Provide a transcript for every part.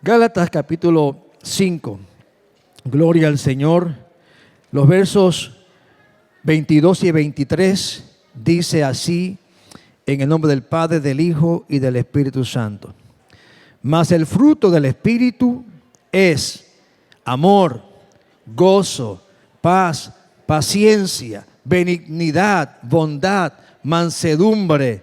Gálatas capítulo 5. Gloria al Señor. Los versos 22 y 23 dice así, en el nombre del Padre, del Hijo y del Espíritu Santo. Mas el fruto del Espíritu es amor, gozo, paz, paciencia, benignidad, bondad, mansedumbre,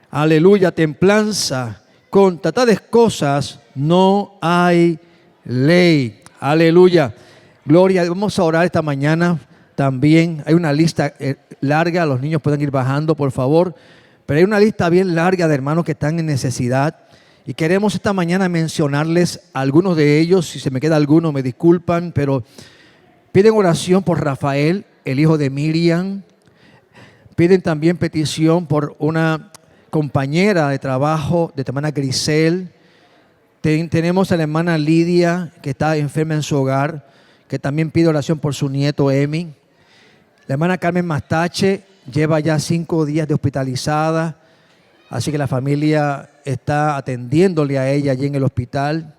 aleluya, templanza. Contra tales cosas no hay ley. Aleluya. Gloria. Vamos a orar esta mañana también. Hay una lista larga. Los niños pueden ir bajando, por favor. Pero hay una lista bien larga de hermanos que están en necesidad. Y queremos esta mañana mencionarles a algunos de ellos. Si se me queda alguno, me disculpan. Pero piden oración por Rafael, el hijo de Miriam. Piden también petición por una compañera de trabajo de la hermana Grisel. Tenemos a la hermana Lidia, que está enferma en su hogar, que también pide oración por su nieto Emi. La hermana Carmen Mastache lleva ya 5 días de hospitalizada, así que la familia está atendiéndole a ella allí en el hospital.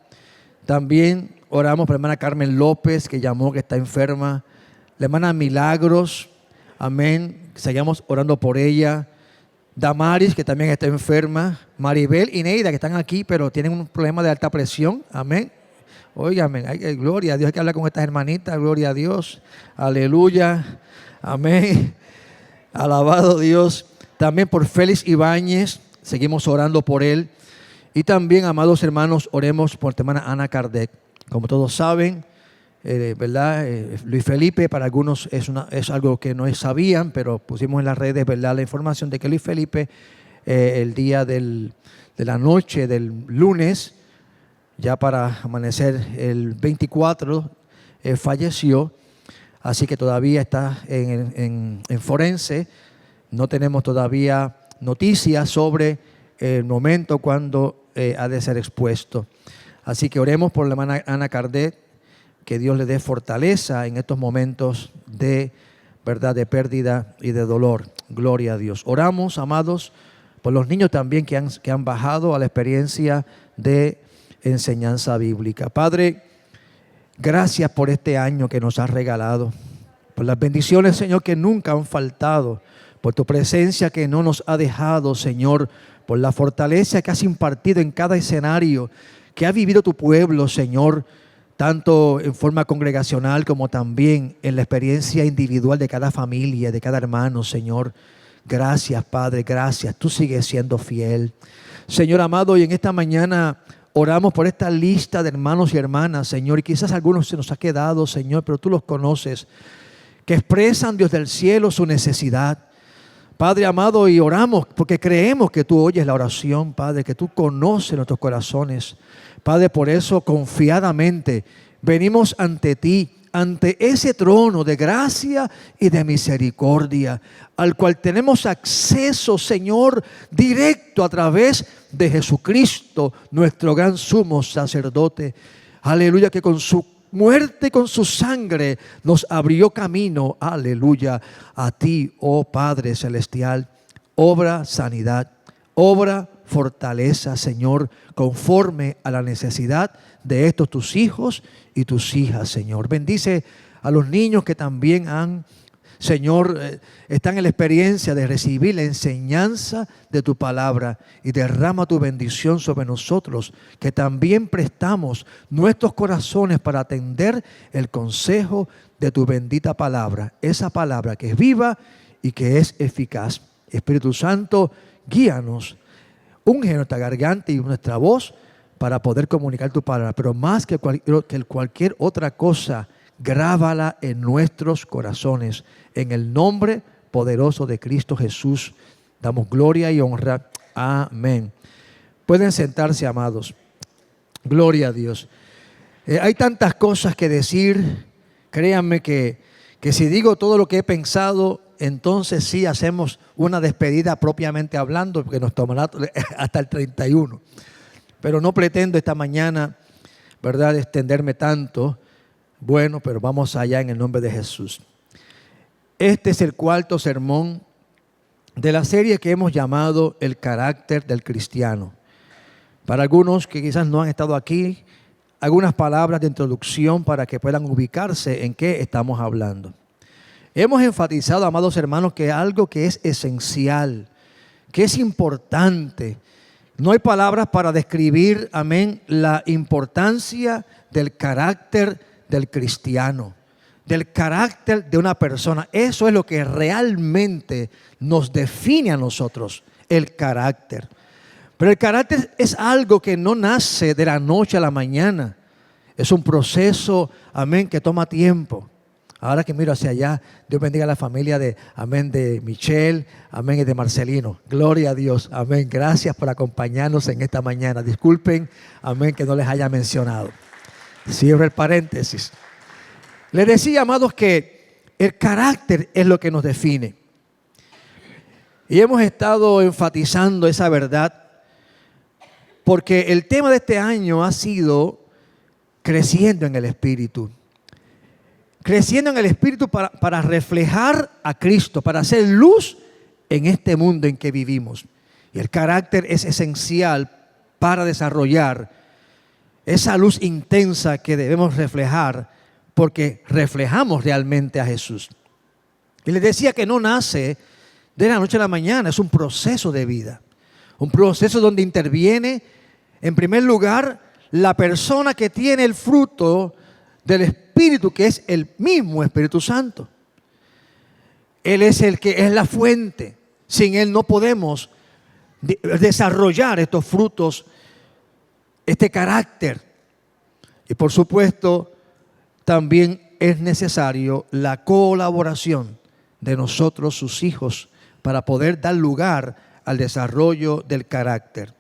También oramos por la hermana Carmen López, que llamó, que está enferma. La hermana Milagros, amén, seguimos orando por ella. Damaris, que también está enferma. Maribel y Neida, que están aquí, pero tienen un problema de alta presión. Amén. Óigame, gloria a Dios. Hay que hablar con estas hermanitas. Gloria a Dios. Aleluya. Amén. Alabado Dios. También por Félix Ibáñez. Seguimos orando por él. Y también, amados hermanos, oremos por la hermana Ana Kardec. Como todos saben, ¿verdad? Luis Felipe, para algunos es algo que no sabían, pero pusimos en las redes, ¿verdad?, la información de que Luis Felipe, el día de la noche del lunes, ya para amanecer el 24, falleció. Así que todavía está en forense. No tenemos todavía noticias sobre el momento cuando ha de ser expuesto. Así que oremos por la hermana Ana Kardec, que Dios le dé fortaleza en estos momentos de verdad, de pérdida y de dolor. Gloria a Dios. Oramos, amados, por los niños también que han bajado a la experiencia de enseñanza bíblica. Padre, gracias por este año que nos has regalado, por las bendiciones, Señor, que nunca han faltado, por tu presencia que no nos ha dejado, Señor, por la fortaleza que has impartido en cada escenario que ha vivido tu pueblo, Señor, tanto en forma congregacional como también en la experiencia individual de cada familia, de cada hermano, Señor. Gracias, Padre, gracias. Tú sigues siendo fiel. Señor amado, y en esta mañana oramos por esta lista de hermanos y hermanas, Señor, y quizás algunos se nos ha quedado, Señor, pero tú los conoces, que expresan, Dios del cielo, su necesidad. Padre amado, y oramos porque creemos que tú oyes la oración, Padre, que tú conoces nuestros corazones. Padre, por eso confiadamente venimos ante ti, ante ese trono de gracia y de misericordia, al cual tenemos acceso, Señor, directo a través de Jesucristo, nuestro gran sumo sacerdote. Aleluya, que con su muerte, con su sangre, nos abrió camino, aleluya, a ti, oh Padre Celestial. Obra sanidad, obra fortaleza, Señor, conforme a la necesidad de estos tus hijos y tus hijas, Señor. Bendice a los niños que también Señor, están en la experiencia de recibir la enseñanza de tu palabra, y derrama tu bendición sobre nosotros, que también prestamos nuestros corazones para atender el consejo de tu bendita palabra, esa palabra que es viva y que es eficaz. Espíritu Santo, guíanos, unge nuestra garganta y nuestra voz para poder comunicar tu palabra, pero más que cualquier otra cosa, grábala en nuestros corazones. En el nombre poderoso de Cristo Jesús, damos gloria y honra. Amén. Pueden sentarse, amados. Gloria a Dios. Hay tantas cosas que decir. Créanme que si digo todo lo que he pensado, entonces sí hacemos una despedida propiamente hablando, porque nos tomará hasta el 31. Pero no pretendo esta mañana, ¿verdad?, extenderme tanto. Bueno, pero vamos allá en el nombre de Jesús. Este es el 4º sermón de la serie que hemos llamado El carácter del cristiano. Para algunos que quizás no han estado aquí, algunas palabras de introducción para que puedan ubicarse en qué estamos hablando. Hemos enfatizado, amados hermanos, que algo que es esencial, que es importante. No hay palabras para describir, amén, la importancia del carácter del cristiano, del carácter de una persona. Eso es lo que realmente nos define a nosotros, el carácter. Pero el carácter es algo que no nace de la noche a la mañana. Es un proceso, amén, que toma tiempo. Ahora que miro hacia allá, Dios bendiga a la familia de, amén, de Michelle, amén, y de Marcelino. Gloria a Dios, amén. Gracias por acompañarnos en esta mañana. Disculpen, amén, que no les haya mencionado. Cierro el paréntesis. Les decía, amados, que el carácter es lo que nos define. Y hemos estado enfatizando esa verdad porque el tema de este año ha sido creciendo en el Espíritu. Creciendo en el Espíritu para reflejar a Cristo, para hacer luz en este mundo en que vivimos. Y el carácter es esencial para desarrollar esa luz intensa que debemos reflejar, porque reflejamos realmente a Jesús. Y les decía que no nace de la noche a la mañana, es un proceso de vida. Un proceso donde interviene, en primer lugar, la persona que tiene el fruto del Espíritu, que es el mismo Espíritu Santo. Él es el que es la fuente. Sin Él no podemos desarrollar estos frutos, este carácter. Y por supuesto, también es necesario la colaboración de nosotros, sus hijos, para poder dar lugar al desarrollo del carácter.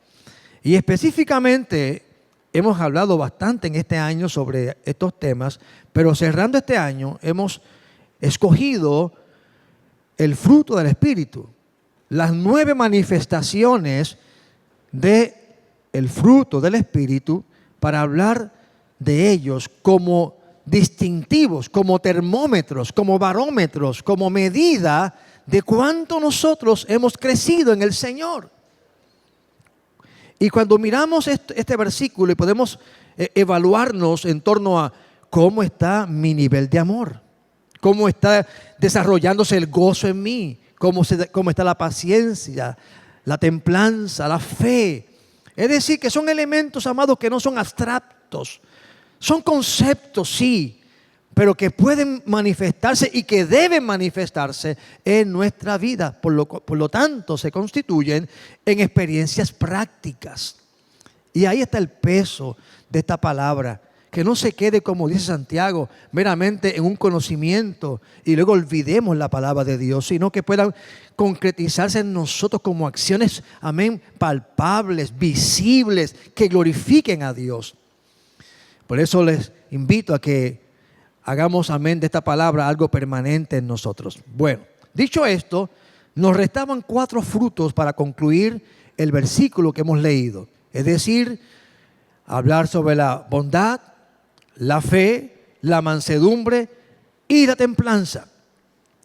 Y específicamente hemos hablado bastante en este año sobre estos temas, pero cerrando este año hemos escogido el fruto del Espíritu, las 9 manifestaciones del fruto del Espíritu, para hablar de ellos como distintivos, como termómetros, como barómetros, como medida de cuánto nosotros hemos crecido en el Señor. Y cuando miramos este versículo y podemos evaluarnos en torno a cómo está mi nivel de amor, cómo está desarrollándose el gozo en mí, cómo está la paciencia, la templanza, la fe. Es decir, que son elementos, amados, que no son abstractos, son conceptos, sí, pero que pueden manifestarse y que deben manifestarse en nuestra vida. Por lo tanto, se constituyen en experiencias prácticas. Y ahí está el peso de esta palabra. Que no se quede, como dice Santiago, meramente en un conocimiento y luego olvidemos la palabra de Dios, sino que puedan concretizarse en nosotros como acciones, amén, palpables, visibles, que glorifiquen a Dios. Por eso les invito a que hagamos, amén, de esta palabra algo permanente en nosotros. Bueno, dicho esto, nos restaban 4 frutos para concluir el versículo que hemos leído. Es decir, hablar sobre la bondad, la fe, la mansedumbre y la templanza.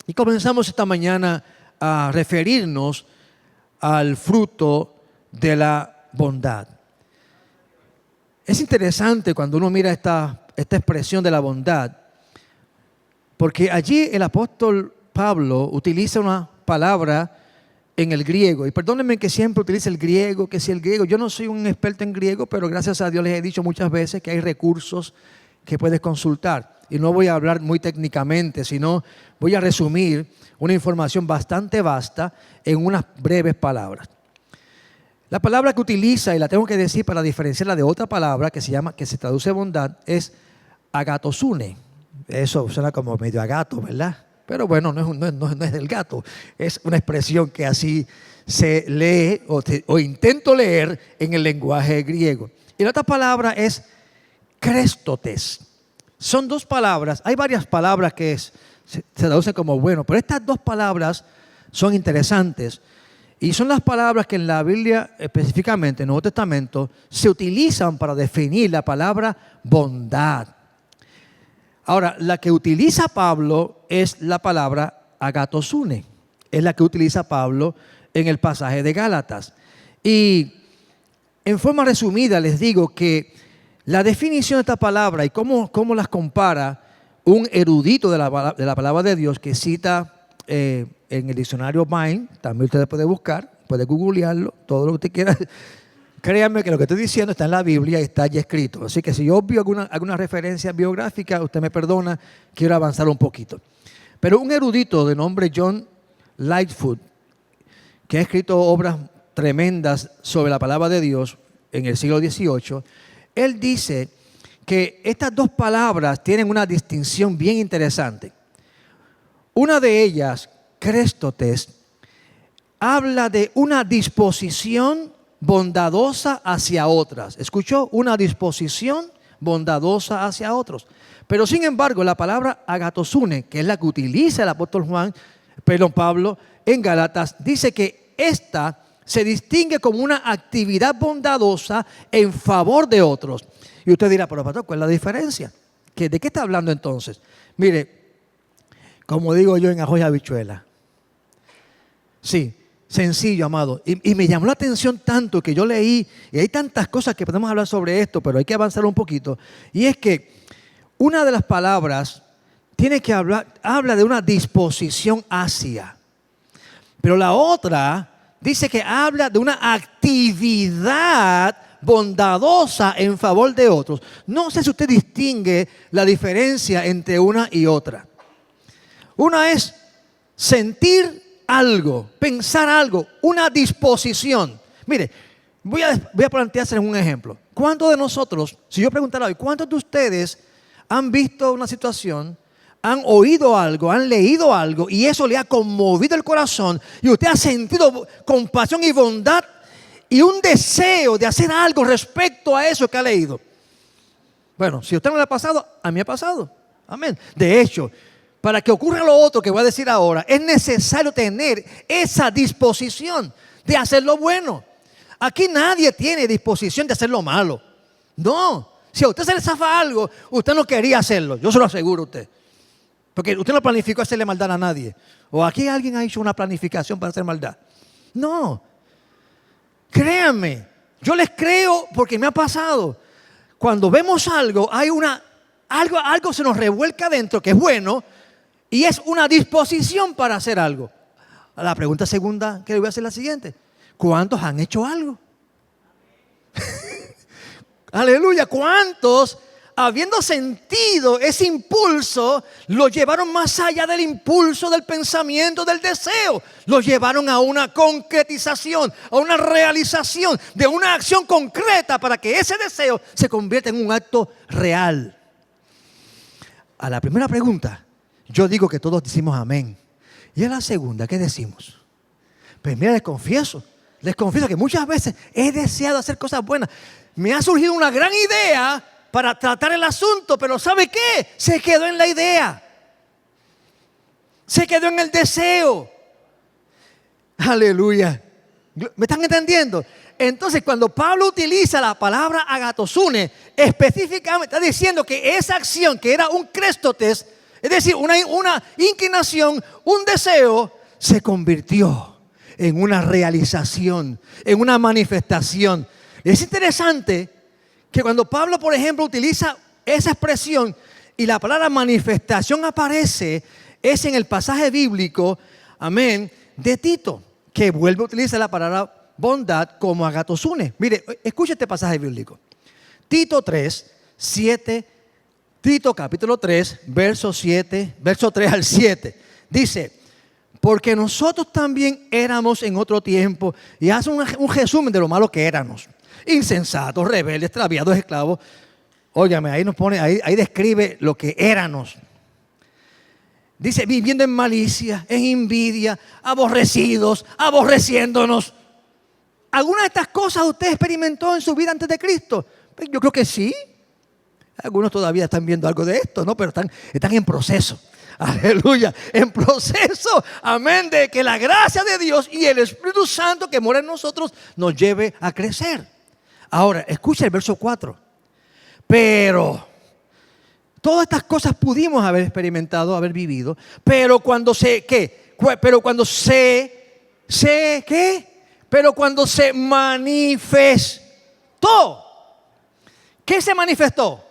Y comenzamos esta mañana a referirnos al fruto de la bondad. Es interesante cuando uno mira esta expresión de la bondad, porque allí el apóstol Pablo utiliza una palabra en el griego. Y perdónenme que siempre utilice el griego, que si el griego. Yo no soy un experto en griego, pero gracias a Dios les he dicho muchas veces que hay recursos que puedes consultar. Y no voy a hablar muy técnicamente, sino voy a resumir una información bastante vasta en unas breves palabras. La palabra que utiliza, y la tengo que decir para diferenciarla de otra palabra que se traduce bondad, es agatosune. Eso suena como medio a gato, ¿verdad? Pero bueno, no es del gato. Es una expresión que así se lee o intento leer en el lenguaje griego. Y la otra palabra es Créstotes. Son 2 palabras. Hay varias palabras que se traducen como bueno, pero estas 2 palabras son interesantes. Y son las palabras que en la Biblia, específicamente en el Nuevo Testamento, se utilizan para definir la palabra bondad. Ahora, la que utiliza Pablo es la palabra agatosune. Es la que utiliza Pablo en el pasaje de Gálatas. Y en forma resumida les digo que la definición de esta palabra y cómo las compara un erudito de la palabra de Dios que cita en el diccionario Vine, también usted puede buscar, puede googlearlo, todo lo que usted quiera. Créanme que lo que estoy diciendo está en la Biblia y está ya escrito. Así que si yo veo alguna referencia biográfica, usted me perdona, quiero avanzar un poquito. Pero un erudito de nombre John Lightfoot, que ha escrito obras tremendas sobre la palabra de Dios en el siglo XVIII, él dice que estas dos palabras tienen una distinción bien interesante. Una de ellas, Crestotes, habla de una disposición bondadosa hacia otras. ¿Escuchó? Una disposición bondadosa hacia otros. Pero sin embargo, la palabra agatosune, que es la que utiliza el apóstol Pablo en Gálatas, dice que esta se distingue como una actividad bondadosa en favor de otros. Y usted dirá, pero pastor, ¿cuál es la diferencia? ¿De qué está hablando entonces? Mire, como digo yo en Arroz y Habichuela. Sí, sencillo, amado. Y me llamó la atención tanto que yo leí, y hay tantas cosas que podemos hablar sobre esto, pero hay que avanzar un poquito. Y es que una de las palabras habla de una disposición hacia. Pero la otra dice que habla de una actividad bondadosa en favor de otros. No sé si usted distingue la diferencia entre una y otra. Una es sentir algo, pensar algo, una disposición. Mire, voy a plantearse un ejemplo. ¿Cuántos de nosotros, si yo preguntara hoy, cuántos de ustedes han visto una situación, han oído algo, han leído algo y eso le ha conmovido el corazón y usted ha sentido compasión y bondad y un deseo de hacer algo respecto a eso que ha leído? Bueno, si a usted no le ha pasado, a mí me ha pasado. Amén. De hecho, para que ocurra lo otro que voy a decir ahora, es necesario tener esa disposición de hacer lo bueno. Aquí nadie tiene disposición de hacer lo malo. No. Si a usted se le zafa algo, usted no quería hacerlo. Yo se lo aseguro a usted. Porque usted no planificó hacerle maldad a nadie. O aquí alguien ha hecho una planificación para hacer maldad. No. Créanme. Yo les creo porque me ha pasado. Cuando vemos algo, algo se nos revuelca adentro que es bueno y es una disposición para hacer algo. La pregunta segunda que le voy a hacer es la siguiente. ¿Cuántos han hecho algo? Aleluya. ¿Cuántos, habiendo sentido ese impulso, lo llevaron más allá del impulso, del pensamiento, del deseo? Lo llevaron a una concretización, a una realización de una acción concreta para que ese deseo se convierta en un acto real. A la primera pregunta, yo digo que todos decimos amén. Y a la segunda, ¿qué decimos? Pues mira, les confieso que muchas veces he deseado hacer cosas buenas. Me ha surgido una gran idea para tratar el asunto, pero ¿sabe qué? Se quedó en la idea. Se quedó en el deseo. Aleluya. ¿Me están entendiendo? Entonces, cuando Pablo utiliza la palabra agatosune, específicamente está diciendo que esa acción que era un crestotes, es decir, una inclinación, un deseo, se convirtió en una realización, en una manifestación. Es interesante que cuando Pablo, por ejemplo, utiliza esa expresión y la palabra manifestación aparece, es en el pasaje bíblico, amén, de Tito, que vuelve a utilizar la palabra bondad como agatosune. Mire, escuche este pasaje bíblico. Tito 3, 7, Tito capítulo 3, verso 3 al 7. Dice, porque nosotros también éramos en otro tiempo, y hace un resumen de lo malo que éramos. Insensatos, rebeldes, extraviados, esclavos. Óigame, ahí nos pone, ahí describe lo que éramos. Dice, viviendo en malicia, en envidia, aborrecidos, aborreciéndonos. ¿Alguna de estas cosas usted experimentó en su vida antes de Cristo? Pues yo creo que sí. Algunos todavía están viendo algo de esto, ¿no? Pero están en proceso. Aleluya, en proceso, amén, de que la gracia de Dios y el Espíritu Santo que mora en nosotros nos lleve a crecer. Ahora, escucha el verso 4. Pero todas estas cosas pudimos haber experimentado, haber vivido, pero cuando Pero cuando se manifestó. Todo. ¿Qué se manifestó?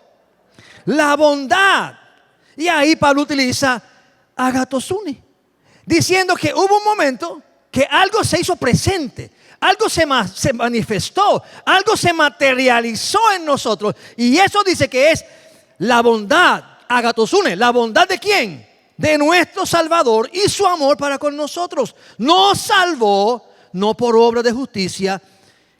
La bondad. Y ahí Pablo utiliza agatosune, diciendo que hubo un momento que algo se hizo presente, algo se manifestó, algo se materializó en nosotros. Y eso dice que es la bondad, agatosune. ¿La bondad de quién? De nuestro Salvador y su amor para con nosotros. Nos salvó no por obra de justicia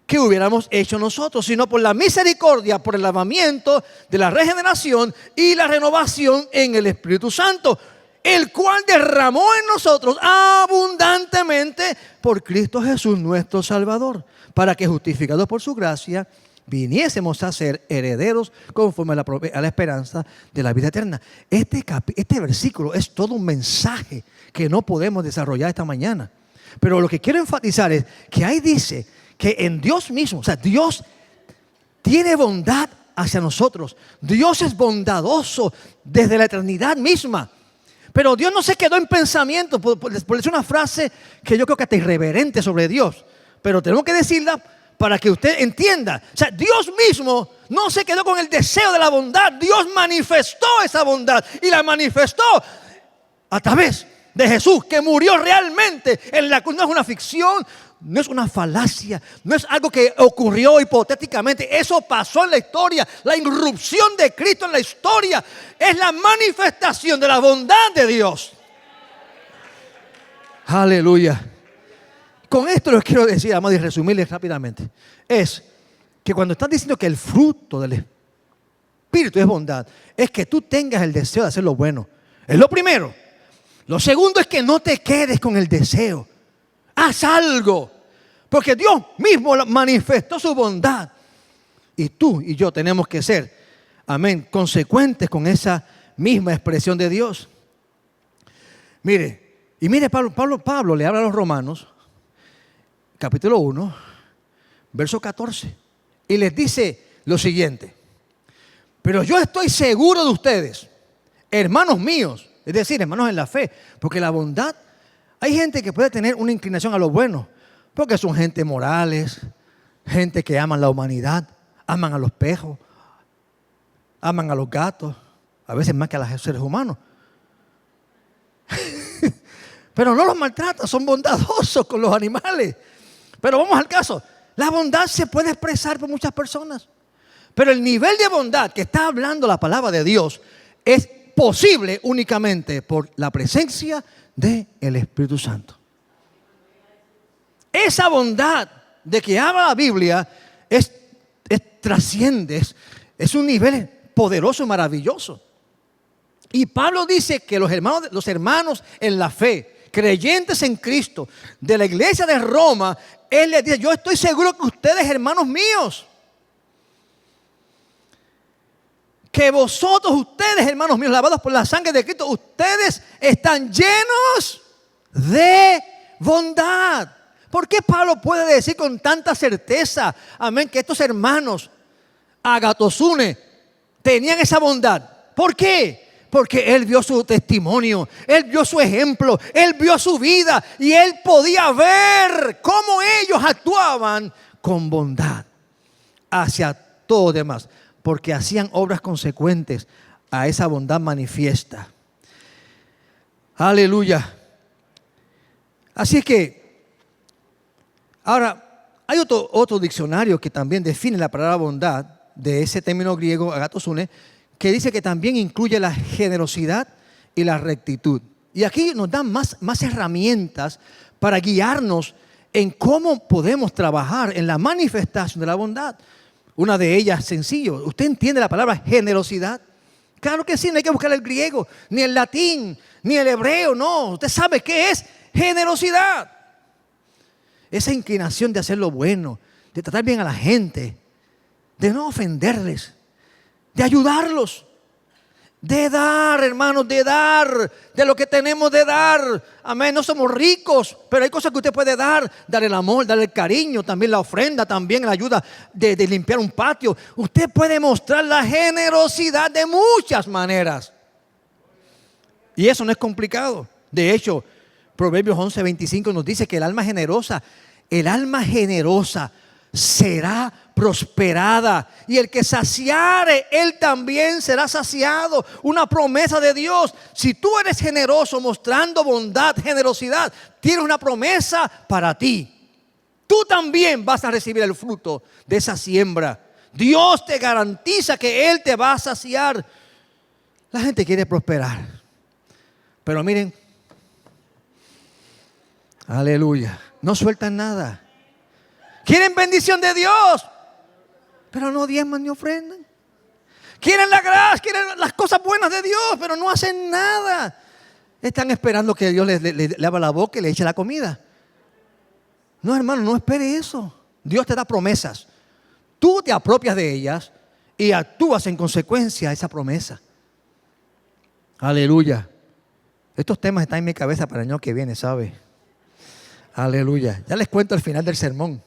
que hubiéramos hecho nosotros, sino por la misericordia, por el lavamiento de la regeneración y la renovación en el Espíritu Santo, el cual derramó en nosotros abundantemente por Cristo Jesús nuestro Salvador, para que justificados por su gracia viniésemos a ser herederos conforme a la esperanza de la vida eterna. Este versículo es todo un mensaje que no podemos desarrollar esta mañana, pero lo que quiero enfatizar es que ahí dice que en Dios mismo, o sea, Dios tiene bondad hacia nosotros. Dios es bondadoso desde la eternidad misma. Pero Dios no se quedó en pensamiento, por decir una frase que yo creo que está irreverente sobre Dios. Pero tenemos que decirla para que usted entienda. O sea, Dios mismo no se quedó con el deseo de la bondad. Dios manifestó esa bondad y la manifestó a través de Jesús, que murió realmente en la cruz. No es una ficción, no es una falacia, no es algo que ocurrió hipotéticamente. Eso pasó en la historia. La irrupción de Cristo en la historia es la manifestación de la bondad de Dios. Aleluya. Con esto les quiero decir, además de resumirles rápidamente, es que cuando están diciendo que el fruto del Espíritu es bondad, es que tú tengas el deseo de hacer lo bueno. Es lo primero. Lo segundo es que no te quedes con el deseo. Haz algo, porque Dios mismo manifestó su bondad. Y tú y yo tenemos que ser, amén, consecuentes con esa misma expresión de Dios. Mire, Pablo le habla a los Romanos, capítulo 1, verso 14, y les dice lo siguiente: pero yo estoy seguro de ustedes, hermanos míos, es decir, hermanos en la fe, porque la bondad, hay gente que puede tener una inclinación a lo bueno, porque son gente morales, gente que aman la humanidad, aman a los pejos, aman a los gatos, a veces más que a los seres humanos. Pero no los maltratan, son bondadosos con los animales. Pero vamos al caso, la bondad se puede expresar por muchas personas, pero el nivel de bondad que está hablando la palabra de Dios es posible únicamente por la presencia del Espíritu Santo. Esa bondad de que habla la Biblia trasciende, es un nivel poderoso y maravilloso. Y Pablo dice que los hermanos en la fe, creyentes en Cristo, de la iglesia de Roma, él les dice: yo estoy seguro que ustedes, hermanos míos, que vosotros, ustedes, hermanos míos, lavados por la sangre de Cristo, ustedes están llenos de bondad. ¿Por qué Pablo puede decir con tanta certeza, amén, que estos hermanos agatosune tenían esa bondad? ¿Por qué? Porque él vio su testimonio, él vio su ejemplo, él vio su vida y él podía ver cómo ellos actuaban con bondad hacia todos los demás, porque hacían obras consecuentes a esa bondad manifiesta. Aleluya. Así es que, ahora, hay otro diccionario que también define la palabra bondad, de ese término griego agatosune, que dice que también incluye la generosidad y la rectitud. Y aquí nos dan más herramientas para guiarnos en cómo podemos trabajar en la manifestación de la bondad. Una de ellas, sencillo. ¿Usted entiende la palabra generosidad? Claro que sí, no hay que buscar el griego, ni el latín, ni el hebreo, no. Usted sabe qué es generosidad. Esa inclinación de hacer lo bueno, de tratar bien a la gente, de no ofenderles, de ayudarlos, de dar, hermanos, de dar, de lo que tenemos de dar. Amén, no somos ricos, pero hay cosas que usted puede dar el amor, dar el cariño, también la ofrenda, también la ayuda de limpiar un patio. Usted puede mostrar la generosidad de muchas maneras. Y eso no es complicado. De hecho, Proverbios 11:25 nos dice que el alma generosa será prosperada. Y el que saciare, él también será saciado. Una promesa de Dios. Si tú eres generoso, mostrando bondad, generosidad, tienes una promesa para ti. Tú también vas a recibir el fruto de esa siembra. Dios te garantiza que Él te va a saciar. La gente quiere prosperar, pero miren, aleluya, no sueltan nada. Quieren bendición de Dios, pero no diezman ni ofrendan. Quieren la gracia, quieren las cosas buenas de Dios, pero no hacen nada. Están esperando que Dios le abra la boca y le eche la comida. No, hermano, no espere eso. Dios te da promesas. Tú te apropias de ellas y actúas en consecuencia a esa promesa. Aleluya. Estos temas están en mi cabeza para el año que viene, ¿sabe? Aleluya. Ya les cuento al final del sermón.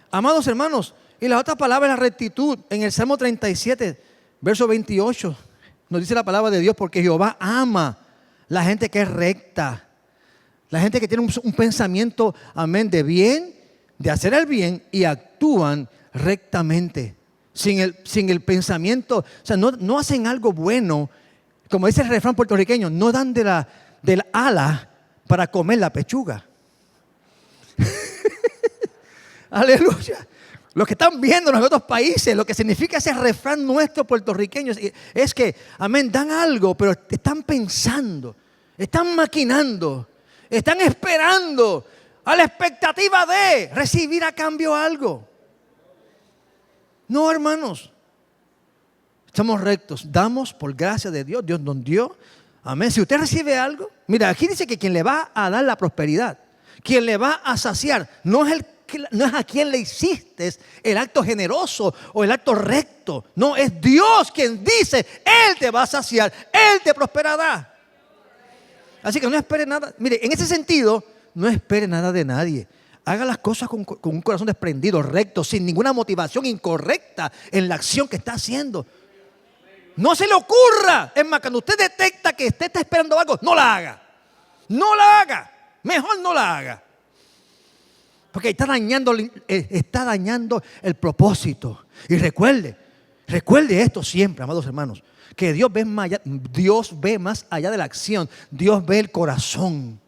Amados hermanos, y la otra palabra es la rectitud. En el Salmo 37, verso 28, nos dice la palabra de Dios: porque Jehová ama la gente que es recta. La gente que tiene un pensamiento, amén, de bien, de hacer el bien y actúan rectamente. Sin el pensamiento, o sea, no hacen algo bueno. Como dice el refrán puertorriqueño, no dan del ala para comer la pechuga. Aleluya. Los que están viéndonos en otros países, lo que significa ese refrán nuestro puertorriqueño es que, amén, dan algo, pero están pensando, están maquinando, están esperando a la expectativa de recibir a cambio algo. No, hermanos. Estamos rectos, damos por gracia de Dios. Dios nos dio. Amén. Si usted recibe algo, mira, aquí dice que quien le va a dar la prosperidad, quien le va a saciar, no es a quien le hiciste el acto generoso o el acto recto. No, es Dios quien dice: Él te va a saciar, Él te prosperará. Así que no espere nada. Mire, en ese sentido, no espere nada de nadie. Haga las cosas con un corazón desprendido, recto, sin ninguna motivación incorrecta en la acción que está haciendo. No se le ocurra. Es más, cuando usted detecta que usted está esperando algo, no la haga. No la haga. Mejor no la haga. Porque está dañando el propósito. Y recuerde esto siempre, amados hermanos, que Dios ve más allá de la acción. Dios ve el corazón.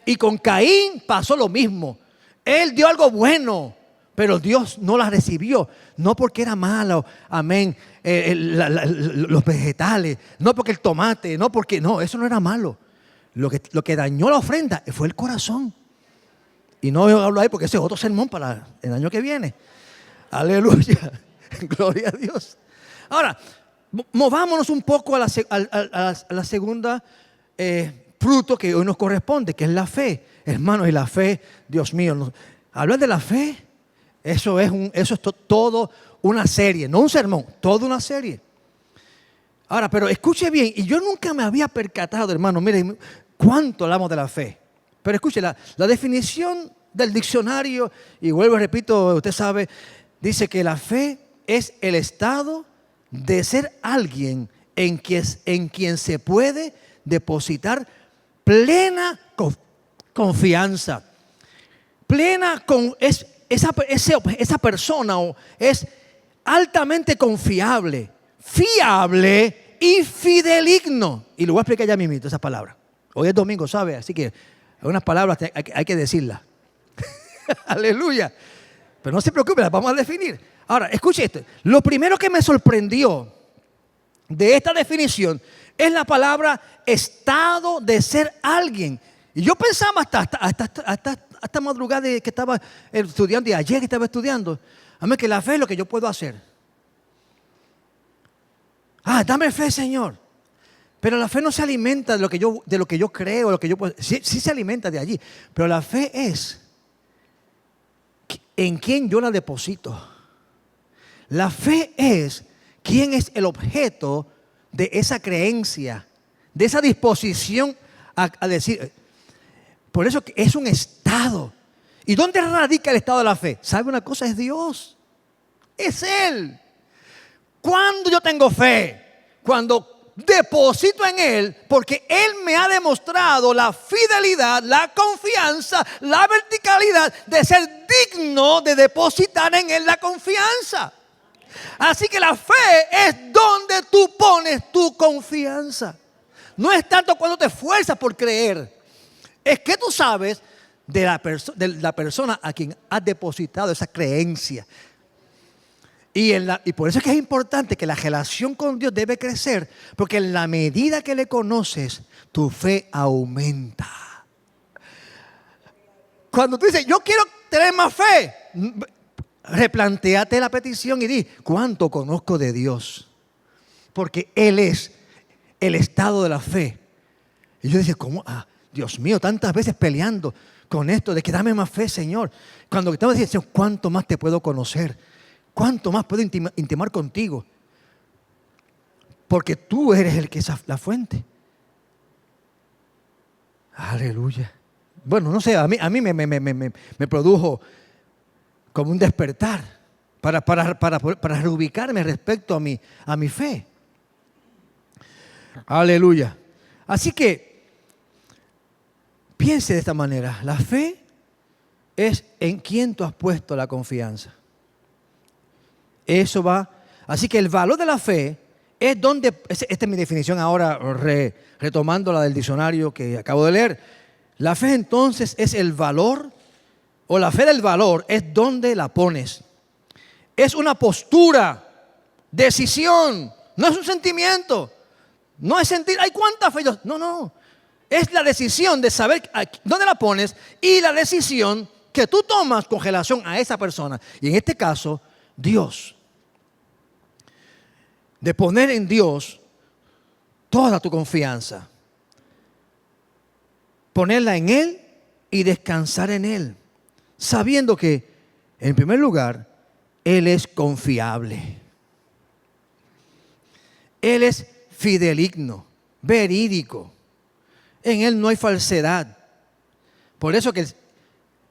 Y con Caín pasó lo mismo. Él dio algo bueno, pero Dios no la recibió. No porque era malo, amén, los vegetales, no porque el tomate, no, eso no era malo. Lo que dañó la ofrenda fue el corazón. Y no hablo ahí porque ese es otro sermón para el año que viene. Aleluya, gloria a Dios. Ahora, movámonos un poco a la segunda fruto que hoy nos corresponde, que es la fe. Hermanos, y la fe, Dios mío, hablar de la fe, eso es todo una serie, no un sermón, toda una serie. Ahora, pero escuche bien, y yo nunca me había percatado, hermano, miren cuánto hablamos de la fe. Pero escuche, la definición del diccionario, y vuelvo y repito, usted sabe, dice que la fe es el estado de ser alguien en quien se puede depositar plena confianza. Esa persona es altamente confiable, fiable y fideligno. Y lo voy a explicar ya mismito esa palabra. Hoy es domingo, ¿sabe? Así que algunas palabras hay que decirlas. Aleluya. Pero no se preocupe, las vamos a definir. Ahora, escuche esto. Lo primero que me sorprendió de esta definición es la palabra estado de ser alguien. Y yo pensaba hasta madrugada que estaba estudiando, y ayer que estaba estudiando, amén, que la fe es lo que yo puedo hacer. Dame fe, Señor. Pero la fe no se alimenta de lo que yo creo, lo que yo puedo. Sí se alimenta de allí. Pero la fe es en quién yo la deposito. La fe es quién es el objeto de esa creencia, de esa disposición a decir. Por eso es un estado. ¿Y dónde radica el estado de la fe? ¿Sabe una cosa? Es Dios. Es Él. ¿Cuándo yo tengo fe? Cuando deposito en Él porque Él me ha demostrado la fidelidad, la confianza, la verticalidad de ser digno de depositar en Él la confianza. Así que la fe es donde tú pones tu confianza. No es tanto cuando te esfuerzas por creer. Es que tú sabes de la persona a quien has depositado esa creencia. Y por eso es que es importante que la relación con Dios debe crecer. Porque en la medida que le conoces, tu fe aumenta. Cuando tú dices, yo quiero tener más fe, replantéate la petición y di, ¿cuánto conozco de Dios? Porque Él es el estado de la fe. Y yo decía, ¿cómo? Dios mío, tantas veces peleando con esto de que dame más fe, Señor. Cuando estaba diciendo, ¿cuánto más te puedo conocer? ¿Cuánto más puedo intimar contigo? Porque tú eres el que es la fuente. Aleluya. Bueno, no sé, a mí me produjo como un despertar para reubicarme respecto a mi fe. Aleluya. Así que piense de esta manera. La fe es en quien tú has puesto la confianza. Eso va. Así que el valor de la fe es donde, esta es mi definición ahora, retomando la del diccionario que acabo de leer. La fe entonces es el valor, o la fe del valor es donde la pones. Es una postura, decisión, no es un sentimiento. No es sentir, ay, cuánta fe. No. Es la decisión de saber dónde la pones y la decisión que tú tomas con relación a esa persona. Y en este caso, Dios. De poner en Dios toda tu confianza. Ponerla en Él y descansar en Él. Sabiendo que, en primer lugar, Él es confiable. Él es fideligno, verídico. En Él no hay falsedad. Por eso que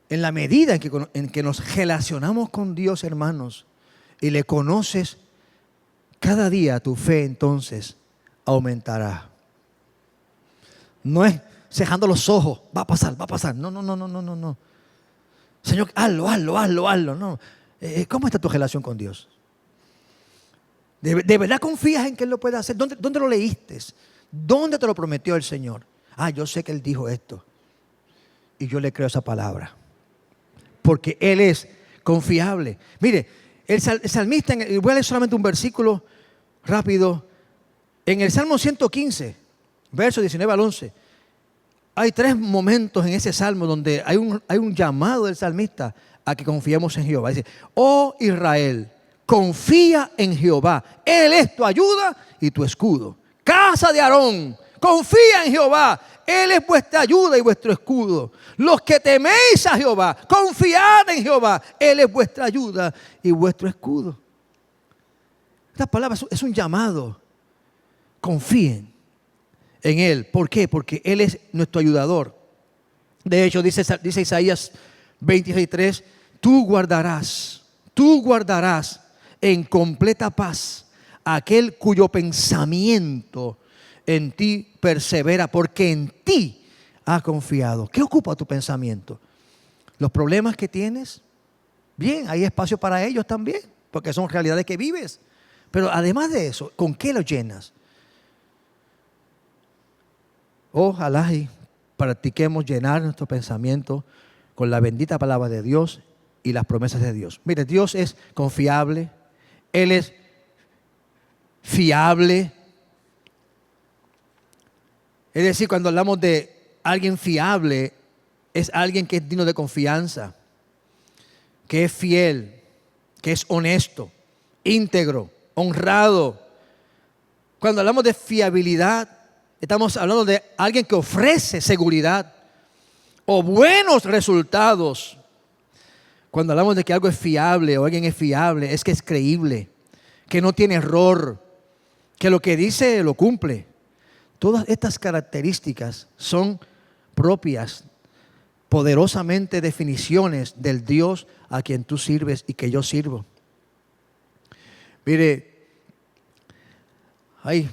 en la medida en que nos relacionamos con Dios, hermanos, y le conoces, cada día tu fe entonces aumentará. No es cejando los ojos, va a pasar. No. Señor, hazlo. No. ¿Cómo está tu relación con Dios? ¿De verdad confías en que Él lo puede hacer? ¿Dónde lo leíste? ¿Dónde te lo prometió el Señor? Yo sé que Él dijo esto. Y yo le creo esa palabra. Porque Él es confiable. Mire, el salmista, voy a leer solamente un versículo rápido. En el Salmo 115, verso 19 al 11, hay 3 momentos en ese salmo donde hay un llamado del salmista a que confiemos en Jehová. Dice, oh Israel, confía en Jehová. Él es tu ayuda y tu escudo. Casa de Aarón, confía en Jehová. Él es vuestra ayuda y vuestro escudo. Los que teméis a Jehová, confiad en Jehová. Él es vuestra ayuda y vuestro escudo. Esta palabra es un llamado. Confíen en Él. ¿Por qué? Porque Él es nuestro ayudador. De hecho, dice Isaías 26:3, tú guardarás en completa paz aquel cuyo pensamiento en ti persevera, porque en ti ha confiado. ¿Qué ocupa tu pensamiento? ¿Los problemas que tienes? Bien, hay espacio para ellos también, porque son realidades que vives. Pero además de eso, ¿con qué lo llenas? Ojalá y practiquemos llenar nuestro pensamiento con la bendita palabra de Dios y las promesas de Dios. Mire, Dios es confiable, Él es fiable. Es decir, cuando hablamos de alguien fiable, es alguien que es digno de confianza, que es fiel, que es honesto, íntegro, honrado. Cuando hablamos de fiabilidad, estamos hablando de alguien que ofrece seguridad o buenos resultados. Cuando hablamos de que algo es fiable o alguien es fiable, es que es creíble, que no tiene error, que lo que dice lo cumple. Todas estas características son propias, poderosamente definiciones del Dios a quien tú sirves y que yo sirvo. Mire, hay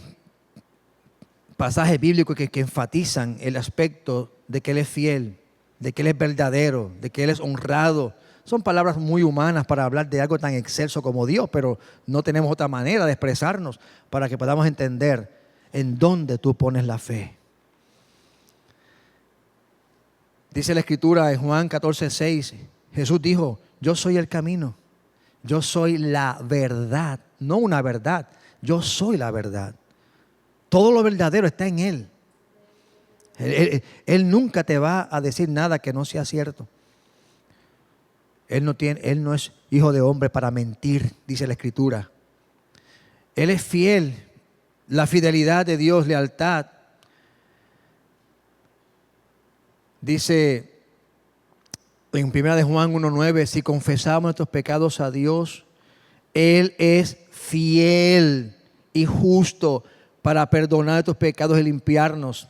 pasajes bíblicos que enfatizan el aspecto de que Él es fiel, de que Él es verdadero, de que Él es honrado. Son palabras muy humanas para hablar de algo tan excelso como Dios, pero no tenemos otra manera de expresarnos para que podamos entender en dónde tú pones la fe. Dice la Escritura en Juan 14:6, Jesús dijo, yo soy el camino, yo soy la verdad, no una verdad, yo soy la verdad. Todo lo verdadero está en Él. Él nunca te va a decir nada que no sea cierto. Él no es hijo de hombre para mentir, dice la Escritura. Él es fiel, la fidelidad de Dios, lealtad. Dice en 1 de Juan 1:9, si confesamos nuestros pecados a Dios, Él es fiel y justo para perdonar nuestros pecados y limpiarnos.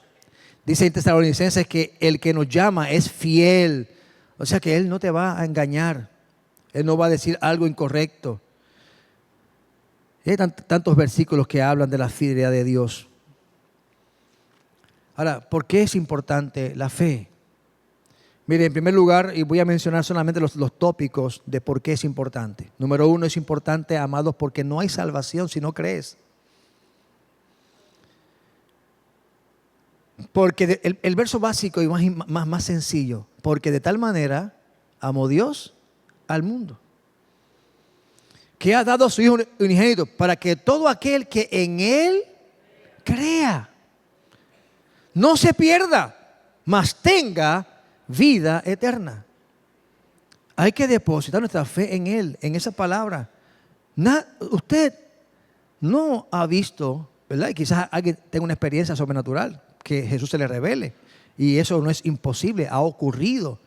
Dice en Tesalonicenses que el que nos llama es fiel. O sea que Él no te va a engañar. Él no va a decir algo incorrecto. Y hay tantos versículos que hablan de la fidelidad de Dios. Ahora, ¿por qué es importante la fe? Mire, en primer lugar, y voy a mencionar solamente los tópicos de por qué es importante. Número 1, es importante, amados, porque no hay salvación si no crees. Porque el verso básico y más sencillo, porque de tal manera amó Dios al mundo, que ha dado a su Hijo unigénito para que todo aquel que en Él crea no se pierda, mas tenga vida eterna. Hay que depositar nuestra fe en Él, en esa palabra. Usted no ha visto, ¿verdad? Y quizás alguien tenga una experiencia sobrenatural, que Jesús se le revele. Y eso no es imposible, ha ocurrido.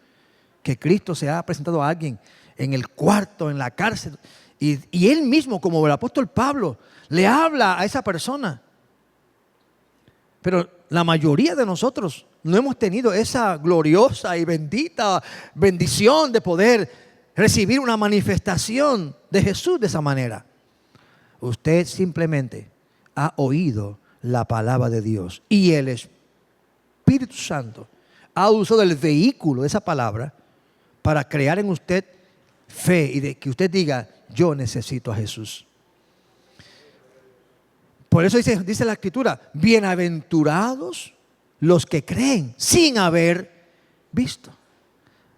Que Cristo se ha presentado a alguien en el cuarto, en la cárcel. Y Él mismo, como el apóstol Pablo, le habla a esa persona. Pero la mayoría de nosotros no hemos tenido esa gloriosa y bendita bendición de poder recibir una manifestación de Jesús de esa manera. Usted simplemente ha oído la palabra de Dios y el Espíritu Santo ha usado el vehículo de esa palabra para crear en usted fe y de que usted diga, yo necesito a Jesús. Por eso dice la Escritura, bienaventurados los que creen sin haber visto.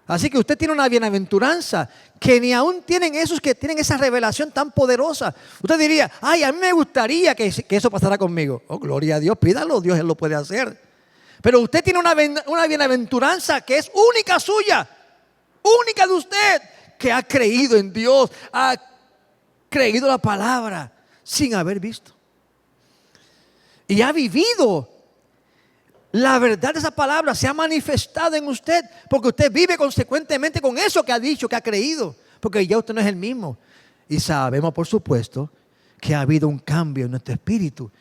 Así que usted tiene una bienaventuranza que ni aún tienen esos que tienen esa revelación tan poderosa. Usted diría, ay, a mí me gustaría que eso pasara conmigo. Oh, gloria a Dios, pídalo, Dios Él lo puede hacer. Pero usted tiene una bienaventuranza que es única suya, única de usted, que ha creído en Dios, ha creído la palabra sin haber visto. Y ha vivido la verdad de esa palabra, se ha manifestado en usted, porque usted vive consecuentemente con eso que ha dicho, que ha creído, porque ya usted no es el mismo. Y sabemos, por supuesto, que ha habido un cambio en nuestro espíritu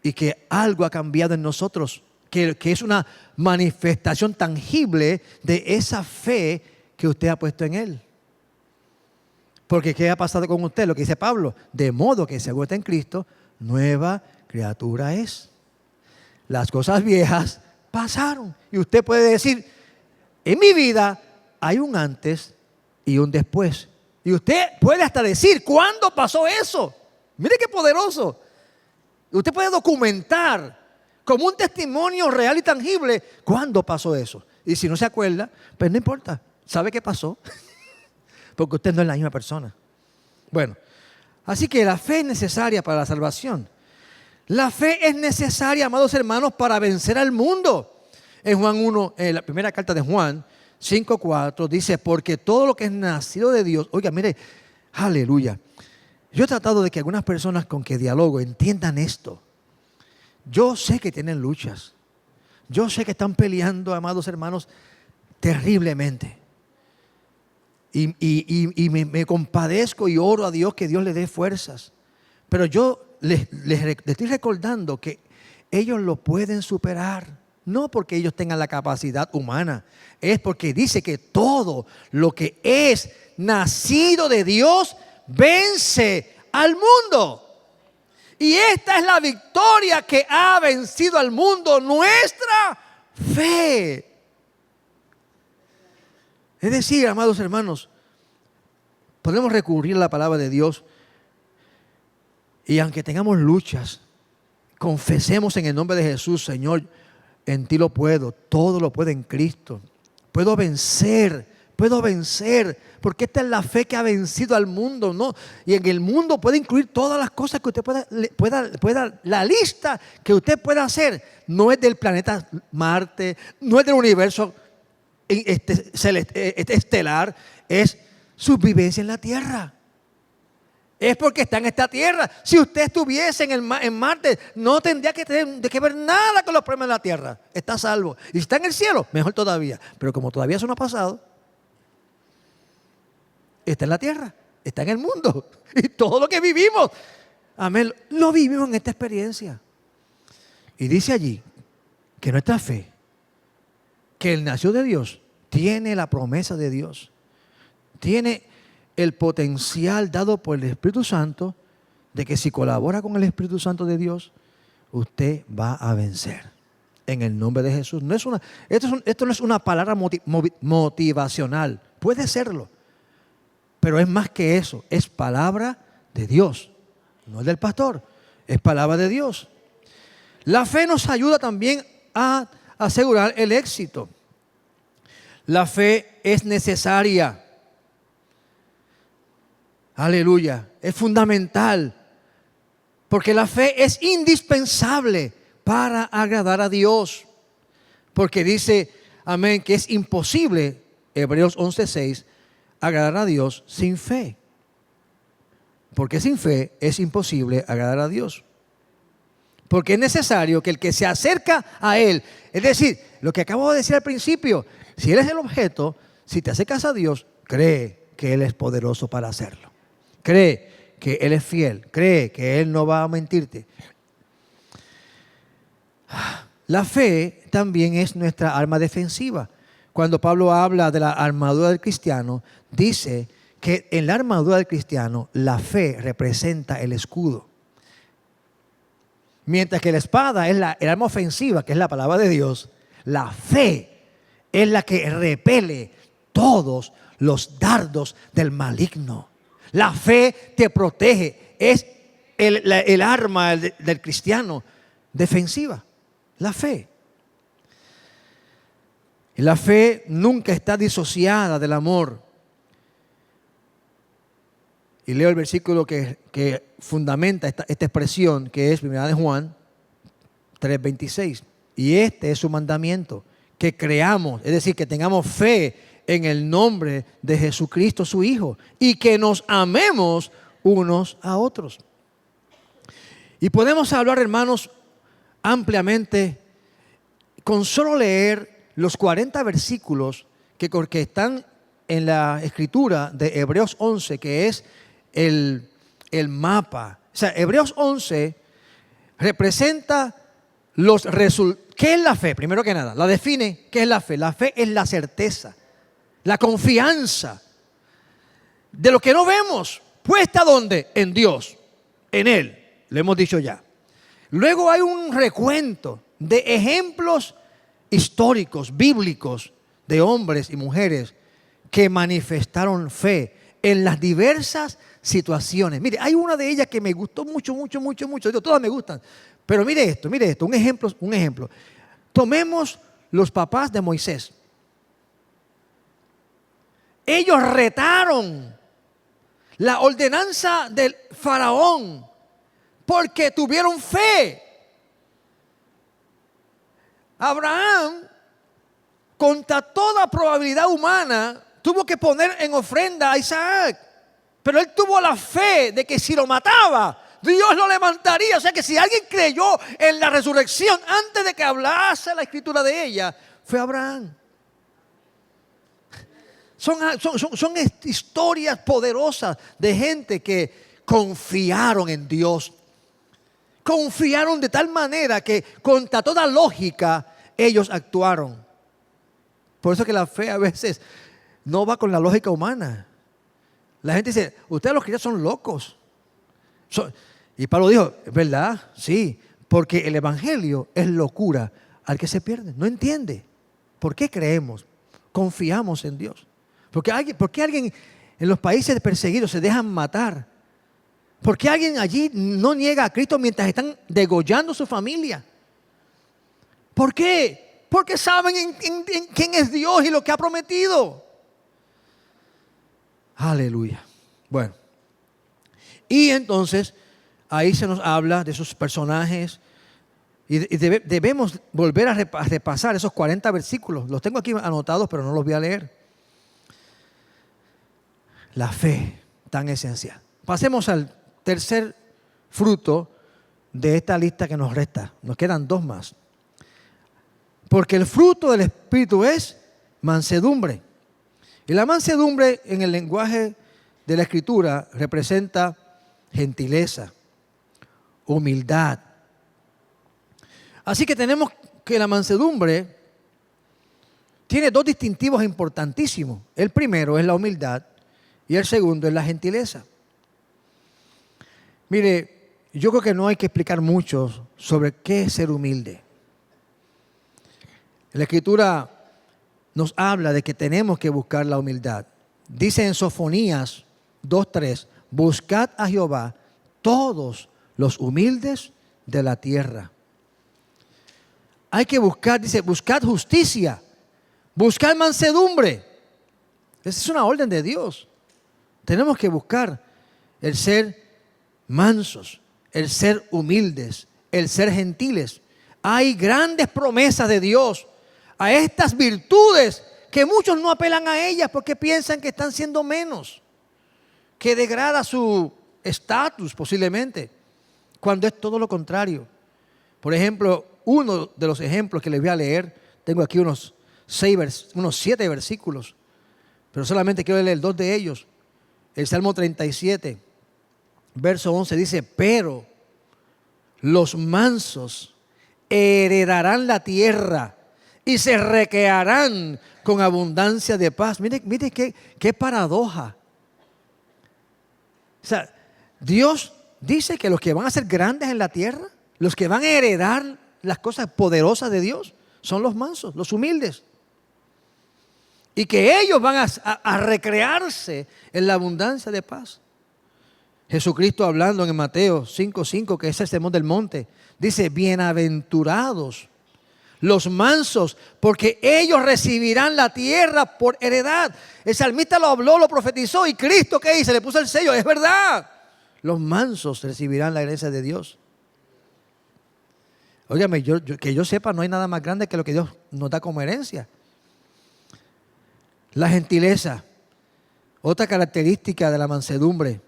y que algo ha cambiado en nosotros, que es una manifestación tangible de esa fe que usted ha puesto en Él. Porque ¿qué ha pasado con usted? Lo que dice Pablo, de modo que según está en Cristo, nueva criatura es. Las cosas viejas pasaron. Y usted puede decir, en mi vida hay un antes y un después. Y usted puede hasta decir, ¿cuándo pasó eso? Mire qué poderoso. Usted puede documentar como un testimonio real y tangible cuándo pasó eso. Y si no se acuerda, pues no importa. ¿Sabe qué pasó? Porque usted no es la misma persona. Bueno, así que la fe es necesaria para la salvación. La fe es necesaria, amados hermanos, para vencer al mundo. En Juan 1, en la primera carta de Juan 5:4 dice, porque todo lo que es nacido de Dios, oiga, mire, aleluya. Yo he tratado de que algunas personas con que dialogo entiendan esto. Yo sé que tienen luchas. Yo sé que están peleando, amados hermanos, terriblemente. Y me compadezco y oro a Dios que Dios le dé fuerzas. Pero yo les estoy recordando que ellos lo pueden superar. No porque ellos tengan la capacidad humana. Es porque dice que todo lo que es nacido de Dios vence al mundo. Y esta es la victoria que ha vencido al mundo, nuestra fe. Es decir, amados hermanos, podemos recurrir a la palabra de Dios y aunque tengamos luchas, confesemos en el nombre de Jesús: Señor, en ti lo puedo, todo lo puedo en Cristo. Puedo vencer, porque esta es la fe que ha vencido al mundo, ¿no? Y en el mundo puede incluir todas las cosas que usted pueda, la lista que usted pueda hacer. No es del planeta Marte, no es del universo estelar, es su vivencia en la tierra. Es porque está en esta tierra. Si usted estuviese en Marte, no tendría que ver nada con los problemas de la tierra. Está a salvo. Y si está en el cielo, mejor todavía. Pero como todavía eso no ha pasado, está en la tierra, está en el mundo. Y todo lo que vivimos, amén, lo vivimos en esta experiencia. Y dice allí que nuestra fe, que el nació de Dios, tiene la promesa de Dios. Tiene el potencial dado por el Espíritu Santo de que si colabora con el Espíritu Santo de Dios, usted va a vencer. En el nombre de Jesús. Esto no es una palabra motivacional. Puede serlo. Pero es más que eso. Es palabra de Dios. No es del pastor. Es palabra de Dios. La fe nos ayuda también a asegurar el éxito. La fe es necesaria. Aleluya, es fundamental, porque la fe es indispensable para agradar a Dios, porque dice, amén, que es imposible, Hebreos 11:6, agradar a Dios sin fe, porque sin fe es imposible agradar a Dios, porque es necesario que el que se acerca a Él, es decir, lo que acabo de decir al principio, si Él es el objeto, si te acercas a Dios, cree que Él es poderoso para hacerlo. Cree que Él es fiel. Cree que Él no va a mentirte. La fe también es nuestra arma defensiva. Cuando Pablo habla de la armadura del cristiano, dice que en la armadura del cristiano la fe representa el escudo. Mientras que la espada es el arma ofensiva, que es la palabra de Dios, la fe es la que repele todos los dardos del maligno. La fe te protege, es el arma del cristiano defensiva, la fe. Y la fe nunca está disociada del amor. Y leo el versículo que fundamenta esta expresión, que es 1 Juan 3:26. Y este es su mandamiento, que creamos, es decir, que tengamos fe en el nombre de Jesucristo, su Hijo, y que nos amemos unos a otros. Y podemos hablar, hermanos, ampliamente con solo leer los 40 versículos que están en la escritura de Hebreos 11, que es el mapa. O sea, Hebreos 11 representa los resultados. ¿Qué es la fe? Primero que nada, la define. ¿Qué es la fe? La fe es la certeza, la confianza de lo que no vemos, puesta ¿dónde? En Dios, en Él, lo hemos dicho ya. Luego hay un recuento de ejemplos históricos, bíblicos, de hombres y mujeres que manifestaron fe en las diversas situaciones. Mire, hay una de ellas que me gustó mucho. Todas me gustan. Pero mire esto, un ejemplo. Tomemos los papás de Moisés. Ellos retaron la ordenanza del faraón porque tuvieron fe. Abraham, contra toda probabilidad humana, tuvo que poner en ofrenda a Isaac. Pero él tuvo la fe de que si lo mataba, Dios lo levantaría. O sea que si alguien creyó en la resurrección antes de que hablase la escritura de ella, fue Abraham. Son historias poderosas de gente que confiaron en Dios. Confiaron de tal manera que contra toda lógica ellos actuaron. Por eso que la fe a veces no va con la lógica humana. La gente dice, ustedes los cristianos son locos. Y Pablo dijo, ¿es verdad? Sí, porque el evangelio es locura al que se pierde. No entiende. ¿Por qué creemos? Confiamos en Dios. ¿Por qué alguien en los países perseguidos se dejan matar? ¿Por qué alguien allí no niega a Cristo mientras están degollando su familia? ¿Por qué? Porque saben en quién es Dios y lo que ha prometido. Aleluya. Bueno. Y entonces, ahí se nos habla de esos personajes. Y debemos volver a repasar esos 40 versículos. Los tengo aquí anotados, pero no los voy a leer. La fe, tan esencial. Pasemos al tercer fruto de esta lista que nos resta. Nos quedan 2 más. Porque el fruto del Espíritu es mansedumbre. Y la mansedumbre en el lenguaje de la Escritura representa gentileza, humildad. Así que tenemos que la mansedumbre tiene 2 distintivos importantísimos. El primero es la humildad y el segundo es la gentileza. Mire, yo creo que no hay que explicar mucho sobre qué es ser humilde. La Escritura nos habla de que tenemos que buscar la humildad. Dice en Sofonías 2:3, buscad a Jehová todos los humildes de la tierra. Hay que buscar, dice, buscad justicia, buscad mansedumbre. Esa es una orden de Dios. Tenemos que buscar el ser mansos, el ser humildes, el ser gentiles. Hay grandes promesas de Dios a estas virtudes que muchos no apelan a ellas porque piensan que están siendo menos, que degrada su estatus posiblemente, cuando es todo lo contrario. Por ejemplo, uno de los ejemplos que les voy a leer, tengo aquí unos 7 versículos, pero solamente quiero leer 2 de ellos. El Salmo 37, verso 11 dice, pero los mansos heredarán la tierra y se recrearán con abundancia de paz. Mire qué paradoja. O sea, Dios dice que los que van a ser grandes en la tierra, los que van a heredar las cosas poderosas de Dios, son los mansos, los humildes. Y que ellos van a recrearse en la abundancia de paz. Jesucristo hablando en Mateo 5:5, que es el sermón del monte, dice, bienaventurados los mansos, porque ellos recibirán la tierra por heredad. El salmista lo habló, lo profetizó, y Cristo, ¿qué hizo? Le puso el sello, es verdad. Los mansos recibirán la herencia de Dios. Óigame, que yo sepa, no hay nada más grande que lo que Dios nos da como herencia. La gentileza, otra característica de la mansedumbre.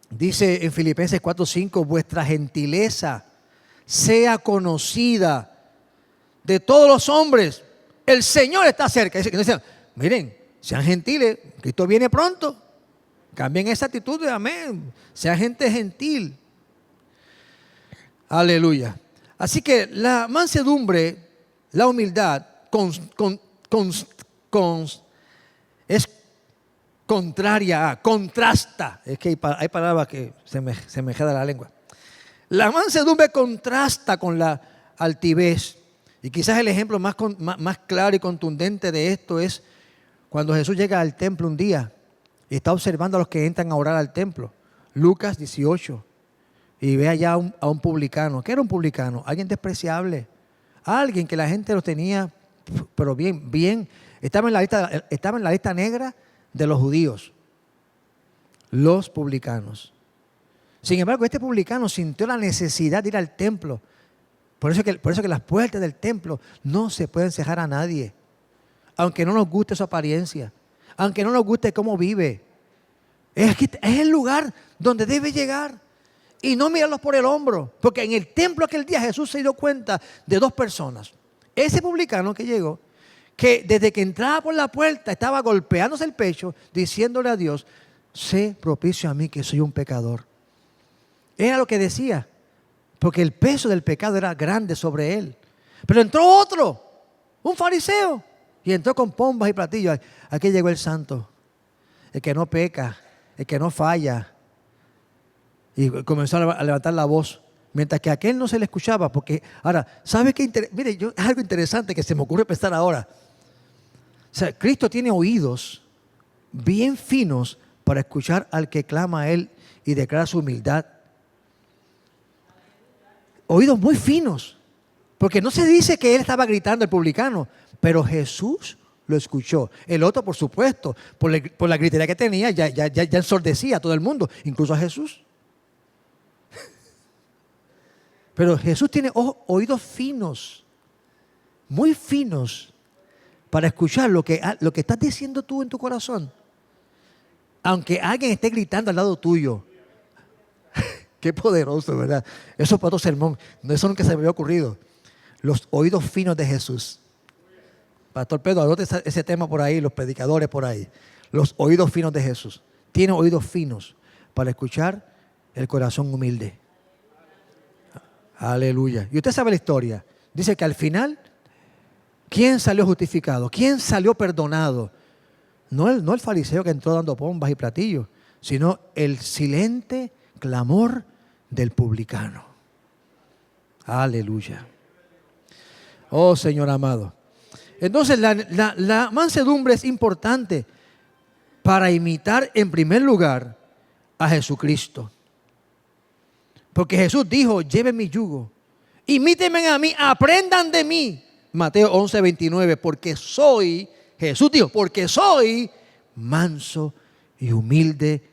Dice en Filipenses 4:5, vuestra gentileza sea conocida de todos los hombres. El Señor está cerca. Dice, miren, sean gentiles, Cristo viene pronto. Cambien esa actitud, amén. Sean gente gentil. Aleluya. Así que la mansedumbre, la humildad, es contraria a, contrasta. Es que hay palabras que se me queda la lengua. La mansedumbre contrasta con la altivez. Y quizás el ejemplo más claro y contundente de esto es cuando Jesús llega al templo un día y está observando a los que entran a orar al templo. Lucas 18. Y ve allá a un publicano. ¿Qué era un publicano? Alguien despreciable. Alguien que la gente lo tenía, pero bien. Estaba en la lista negra de los judíos. Los publicanos. Sin embargo, este publicano sintió la necesidad de ir al templo. Por eso que las puertas del templo no se pueden cerrar a nadie. Aunque no nos guste su apariencia. Aunque no nos guste cómo vive. Es el lugar donde debe llegar. Y no mirarlos por el hombro. Porque en el templo aquel día Jesús se dio cuenta de 2 personas. Ese publicano que llegó, que desde que entraba por la puerta estaba golpeándose el pecho, diciéndole a Dios, sé propicio a mí que soy un pecador. Era lo que decía. Porque el peso del pecado era grande sobre él. Pero entró otro, un fariseo. Y entró con pombas y platillos. Aquí llegó el santo. El que no peca, el que no falla. Y comenzó a levantar la voz, mientras que a aquel no se le escuchaba. Porque ahora, ¿sabe qué? Mire, es algo interesante que se me ocurre pensar ahora. O sea, Cristo tiene oídos bien finos para escuchar al que clama a Él y declara su humildad. Oídos muy finos. Porque no se dice que Él estaba gritando, el publicano, pero Jesús lo escuchó. El otro, por supuesto, por la gritería que tenía, ya ensordecía a todo el mundo, incluso a Jesús. Pero Jesús tiene oídos finos, muy finos, para escuchar lo que estás diciendo tú en tu corazón. Aunque alguien esté gritando al lado tuyo. Qué poderoso, ¿verdad? Eso es para otro sermón. Eso nunca se me había ocurrido. Los oídos finos de Jesús. Pastor Pedro, anote ese tema por ahí, los predicadores por ahí. Los oídos finos de Jesús. Tiene oídos finos para escuchar el corazón humilde. Aleluya. Y usted sabe la historia. Dice que al final, ¿quién salió justificado? ¿Quién salió perdonado? No el fariseo que entró dando bombas y platillos, sino el silente clamor del publicano. Aleluya. Oh, Señor amado. Entonces, la mansedumbre es importante para imitar en primer lugar a Jesucristo. Porque Jesús dijo, lleven mi yugo, imítenme a mí, aprendan de mí. Mateo 11:29, porque soy, Jesús dijo, porque soy manso y humilde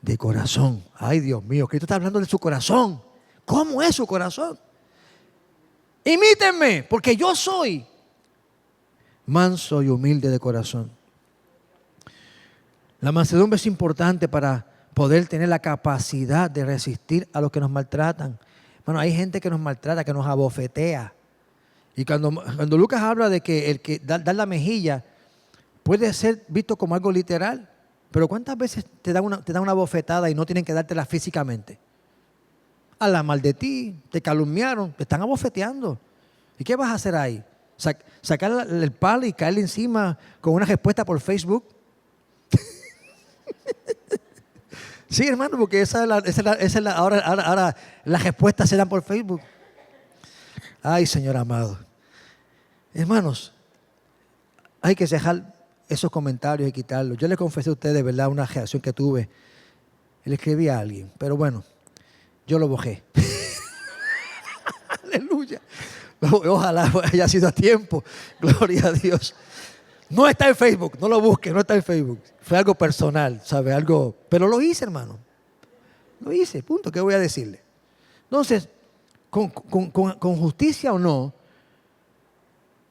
de corazón. Ay, Dios mío, Cristo está hablando de su corazón. ¿Cómo es su corazón? Imítenme, porque yo soy manso y humilde de corazón. La mansedumbre es importante para poder tener la capacidad de resistir a los que nos maltratan. Bueno, hay gente que nos maltrata, que nos abofetea. Y cuando Lucas habla de que el que da la mejilla puede ser visto como algo literal, pero ¿cuántas veces te dan una bofetada y no tienen que dártela físicamente? Hablan mal de ti, te calumniaron, te están abofeteando. ¿Y qué vas a hacer ahí? ¿Sacar el palo y caerle encima con una respuesta por Facebook? Sí, hermano, porque ahora las respuestas se dan por Facebook. Ay, Señor amado. Hermanos, hay que dejar esos comentarios y quitarlos. Yo le confesé a ustedes, de verdad, una reacción que tuve. Le escribí a alguien, pero bueno, yo lo bojé. Aleluya. Ojalá haya sido a tiempo. Gloria a Dios. No está en Facebook, no lo busque, no está en Facebook. Fue algo personal, ¿sabe? Algo, pero lo hice, hermano. Lo hice, punto. ¿Qué voy a decirle? Entonces, con justicia o no,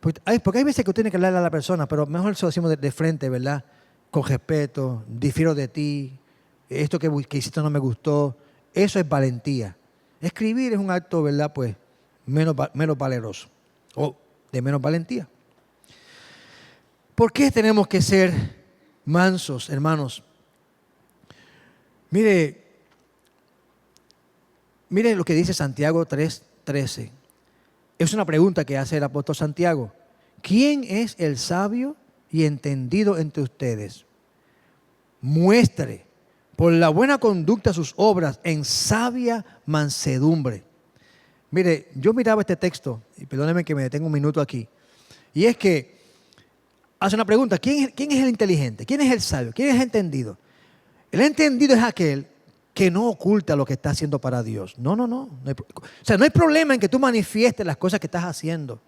porque hay veces que usted tiene que hablarle a la persona, pero mejor se lo decimos de frente, ¿verdad? Con respeto, difiero de ti, esto que hiciste no me gustó. Eso es valentía. Escribir es un acto, ¿verdad? Pues menos valeroso o de menos valentía. ¿Por qué tenemos que ser mansos, hermanos? Mire lo que dice Santiago 3:13. Es una pregunta que hace el apóstol Santiago. ¿Quién es el sabio y entendido entre ustedes? Muestre por la buena conducta sus obras en sabia mansedumbre. Mire, yo miraba este texto, y perdónenme que me detenga un minuto aquí, y es que hace una pregunta, ¿quién es el inteligente? ¿Quién es el sabio? ¿Quién es el entendido? El entendido es aquel que no oculta lo que está haciendo para Dios. No. O sea, no hay problema en que tú manifiestes las cosas que estás haciendo,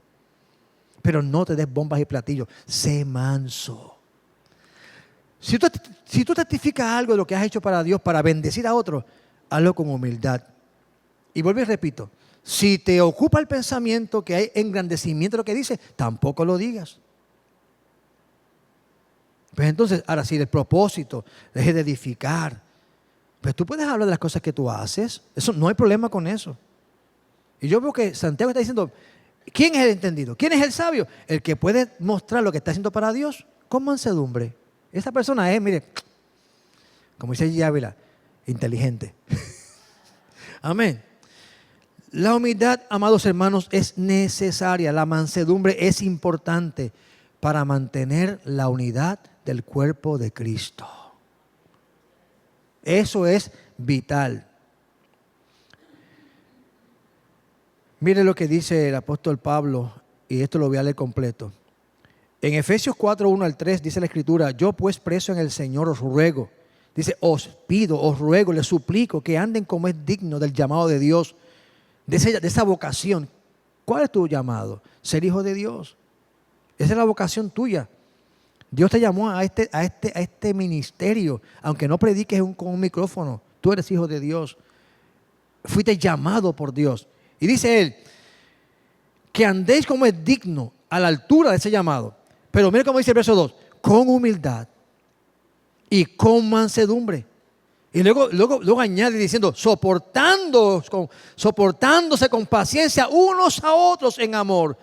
pero no te des bombas y platillos. Sé manso. Si tú testificas algo de lo que has hecho para Dios, para bendecir a otros, hazlo con humildad. Y vuelvo y repito, si te ocupa el pensamiento que hay engrandecimiento de lo que dices, tampoco lo digas. Pues entonces, ahora si el propósito es de edificar, pues tú puedes hablar de las cosas que tú haces. Eso no hay problema con eso. Y yo veo que Santiago está diciendo, ¿quién es el entendido? ¿Quién es el sabio? El que puede mostrar lo que está haciendo para Dios con mansedumbre. Esa persona es, mire, como dice G. Ávila, inteligente. Amén. La humildad, amados hermanos, es necesaria. La mansedumbre es importante para mantener la unidad del cuerpo de Cristo. Eso es vital. Mire lo que dice el apóstol Pablo, y esto lo voy a leer completo. En Efesios 4, 1 al 3 dice la Escritura: yo pues preso en el Señor os ruego, dice, os pido, os ruego, les suplico que anden como es digno del llamado de Dios, de esa vocación. ¿Cuál es tu llamado? Ser hijo de Dios. Esa es la vocación tuya. Dios te llamó a este ministerio, aunque no prediques con un micrófono. Tú eres hijo de Dios. Fuiste llamado por Dios. Y dice él, que andéis como es digno, a la altura de ese llamado. Pero mire cómo dice el verso 2, con humildad y con mansedumbre. Y luego añade diciendo, soportándose con paciencia unos a otros en amor,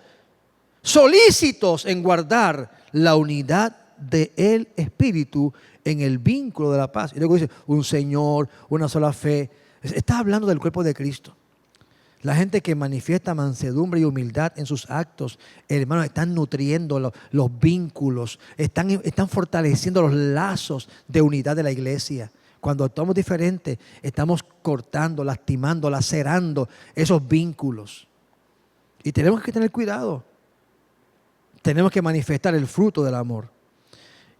solícitos en guardar la unidad del Espíritu en el vínculo de la paz. Y luego dice, un Señor, una sola fe. Está hablando del cuerpo de Cristo. La gente que manifiesta mansedumbre y humildad en sus actos, hermanos, están nutriendo los vínculos, están fortaleciendo los lazos de unidad de la iglesia. Cuando actuamos diferente, estamos cortando, lastimando, lacerando esos vínculos. Y tenemos que tener cuidado. Tenemos que manifestar el fruto del amor.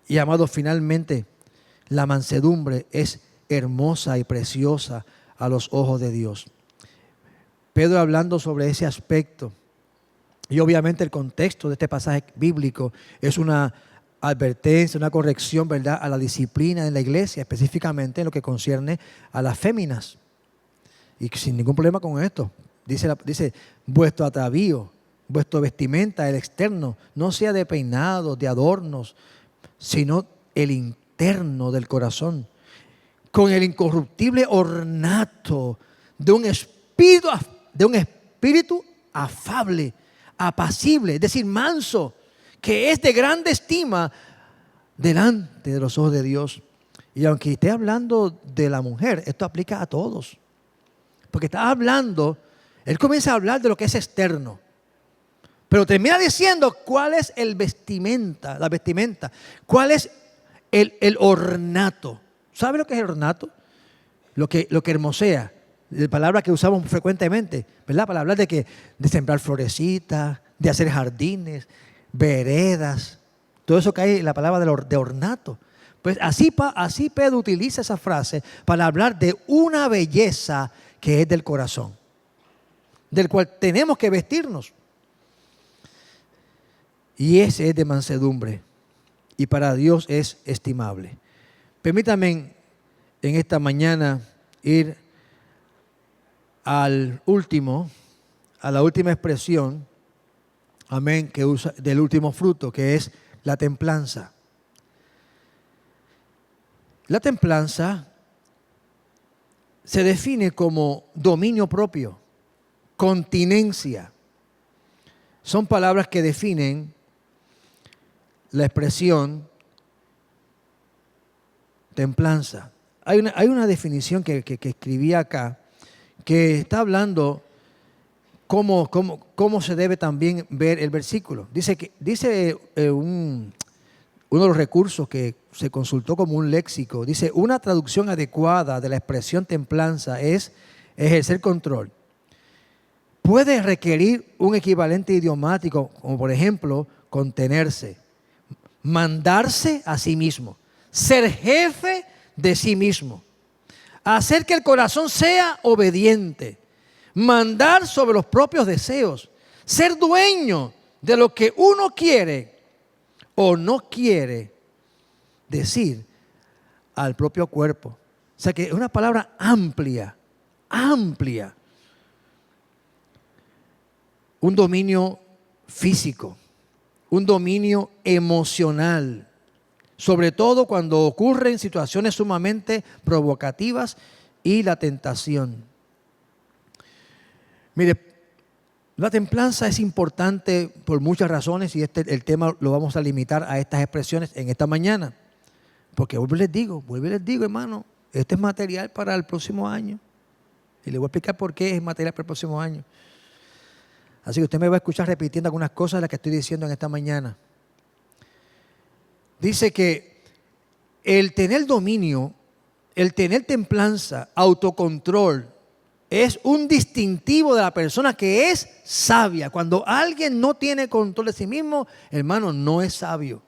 Y amados, finalmente, la mansedumbre es hermosa y preciosa a los ojos de Dios. Pedro hablando sobre ese aspecto. Y obviamente el contexto de este pasaje bíblico es una advertencia, una corrección, ¿verdad?, a la disciplina en la iglesia, específicamente en lo que concierne a las féminas. Y sin ningún problema con esto. Dice vuestro atavío, vuestro vestimenta, el externo, no sea de peinados, de adornos, sino el interno del corazón, con el incorruptible ornato de un espíritu afable, apacible, es decir, manso, que es de grande estima delante de los ojos de Dios. Y aunque esté hablando de la mujer, esto aplica a todos. Porque está hablando, él comienza a hablar de lo que es externo, pero termina diciendo cuál es la vestimenta, cuál es el ornato. ¿Sabe lo que es el ornato? Lo que hermosea. La palabra que usamos frecuentemente, ¿verdad? Para hablar de sembrar florecitas, de hacer jardines, veredas, todo eso cae en la palabra de ornato. Pues así Pedro utiliza esa frase para hablar de una belleza que es del corazón, del cual tenemos que vestirnos. Y ese es de mansedumbre, y para Dios es estimable. Permítanme en esta mañana ir a la última expresión, amén, que usa del último fruto, que es la templanza. La templanza se define como dominio propio, continencia. Son palabras que definen la expresión templanza. Hay una definición que escribí acá, que está hablando cómo se debe también ver el versículo. Dice uno de los recursos que se consultó como un léxico, dice, una traducción adecuada de la expresión templanza es ejercer control. Puede requerir un equivalente idiomático, como por ejemplo, contenerse, mandarse a sí mismo, ser jefe de sí mismo, hacer que el corazón sea obediente, mandar sobre los propios deseos, ser dueño de lo que uno quiere o no quiere decir al propio cuerpo. O sea que es una palabra amplia. Un dominio físico, un dominio emocional, sobre todo cuando ocurren situaciones sumamente provocativas y la tentación. Mire, la templanza es importante por muchas razones y el tema lo vamos a limitar a estas expresiones en esta mañana. Porque vuelvo y les digo, hermano, este es material para el próximo año. Y les voy a explicar por qué es material para el próximo año. Así que usted me va a escuchar repitiendo algunas cosas de las que estoy diciendo en esta mañana. Dice que el tener dominio, el tener templanza, autocontrol, es un distintivo de la persona que es sabia. Cuando alguien no tiene control de sí mismo, hermano, no es sabio,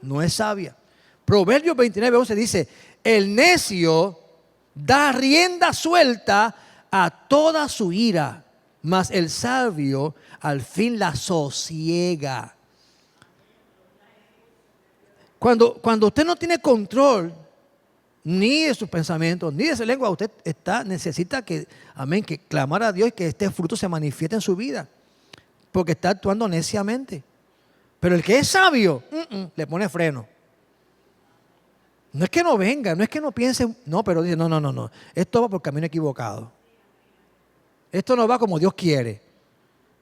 no es sabia. Proverbios 29:11 dice, el necio da rienda suelta a toda su ira, mas el sabio al fin la sosiega. Cuando usted no tiene control ni de sus pensamientos, ni de su lengua, usted necesita que clamar a Dios y que este fruto se manifieste en su vida, porque está actuando neciamente. Pero el que es sabio, le pone freno. No es que no venga, no es que no piense, no, pero dice, no, esto va por camino equivocado. Esto no va como Dios quiere.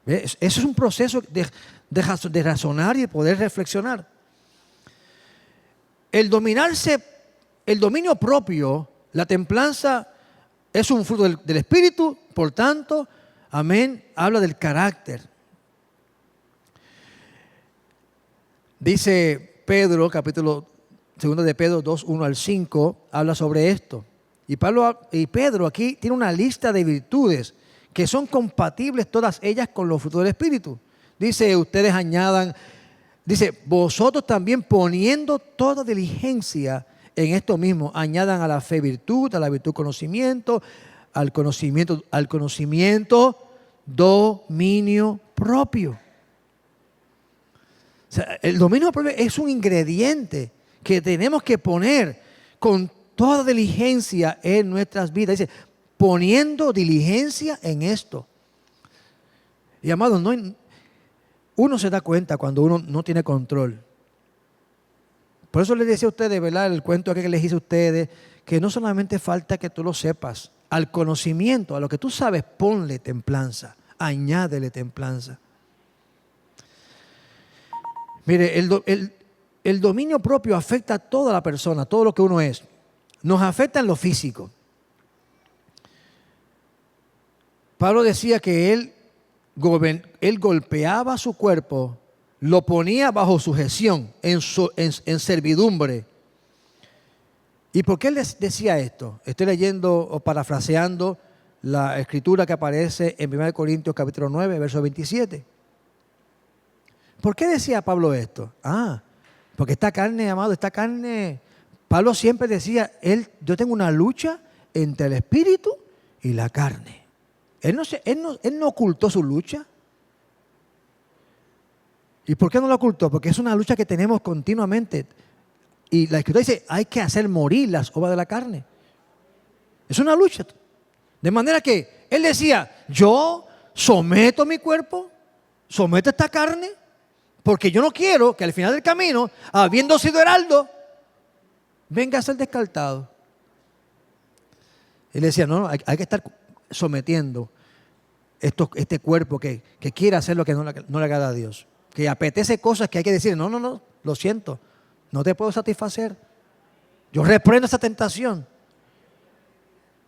¿Ves? Eso es un proceso de razonar y de poder reflexionar. El dominio propio, la templanza, es un fruto del Espíritu, por tanto, amén, habla del carácter. Dice Pedro, capítulo 2 de Pedro 2:1-5, habla sobre esto. Y Pedro aquí tiene una lista de virtudes que son compatibles todas ellas con los frutos del Espíritu. Dice, ustedes añadan, dice, vosotros también poniendo toda diligencia en esto mismo, añadan a la fe virtud, a la virtud conocimiento, al conocimiento dominio propio. O sea, el dominio propio es un ingrediente que tenemos que poner con toda diligencia en nuestras vidas. Dice, poniendo diligencia en esto. Y amados, uno se da cuenta cuando uno no tiene control. Por eso les decía a ustedes, ¿verdad? El cuento que les hice a ustedes, que no solamente falta que tú lo sepas, al conocimiento, a lo que tú sabes, ponle templanza, añádele templanza. Mire, el dominio propio afecta a toda la persona, todo lo que uno es. Nos afecta en lo físico. Pablo decía que él golpeaba su cuerpo, lo ponía bajo sujeción, en servidumbre. ¿Y por qué él decía esto? Estoy leyendo o parafraseando la escritura que aparece en 1 Corintios capítulo 9, verso 27. ¿Por qué decía Pablo esto? Porque esta carne, amado, Pablo siempre decía, yo tengo una lucha entre el espíritu y la carne. Él no ocultó su lucha. ¿Y por qué no la ocultó? Porque es una lucha que tenemos continuamente. Y la Escritura dice, hay que hacer morir las obras de la carne. Es una lucha. De manera que él decía, yo someto mi cuerpo, someto esta carne, porque yo no quiero que al final del camino, habiendo sido heraldo, venga a ser descartado. Él decía, no, hay que estar sometiendo este cuerpo que quiere hacer lo que no le agrada a Dios. Que apetece cosas que hay que decir, no, lo siento, no te puedo satisfacer. Yo reprendo esa tentación.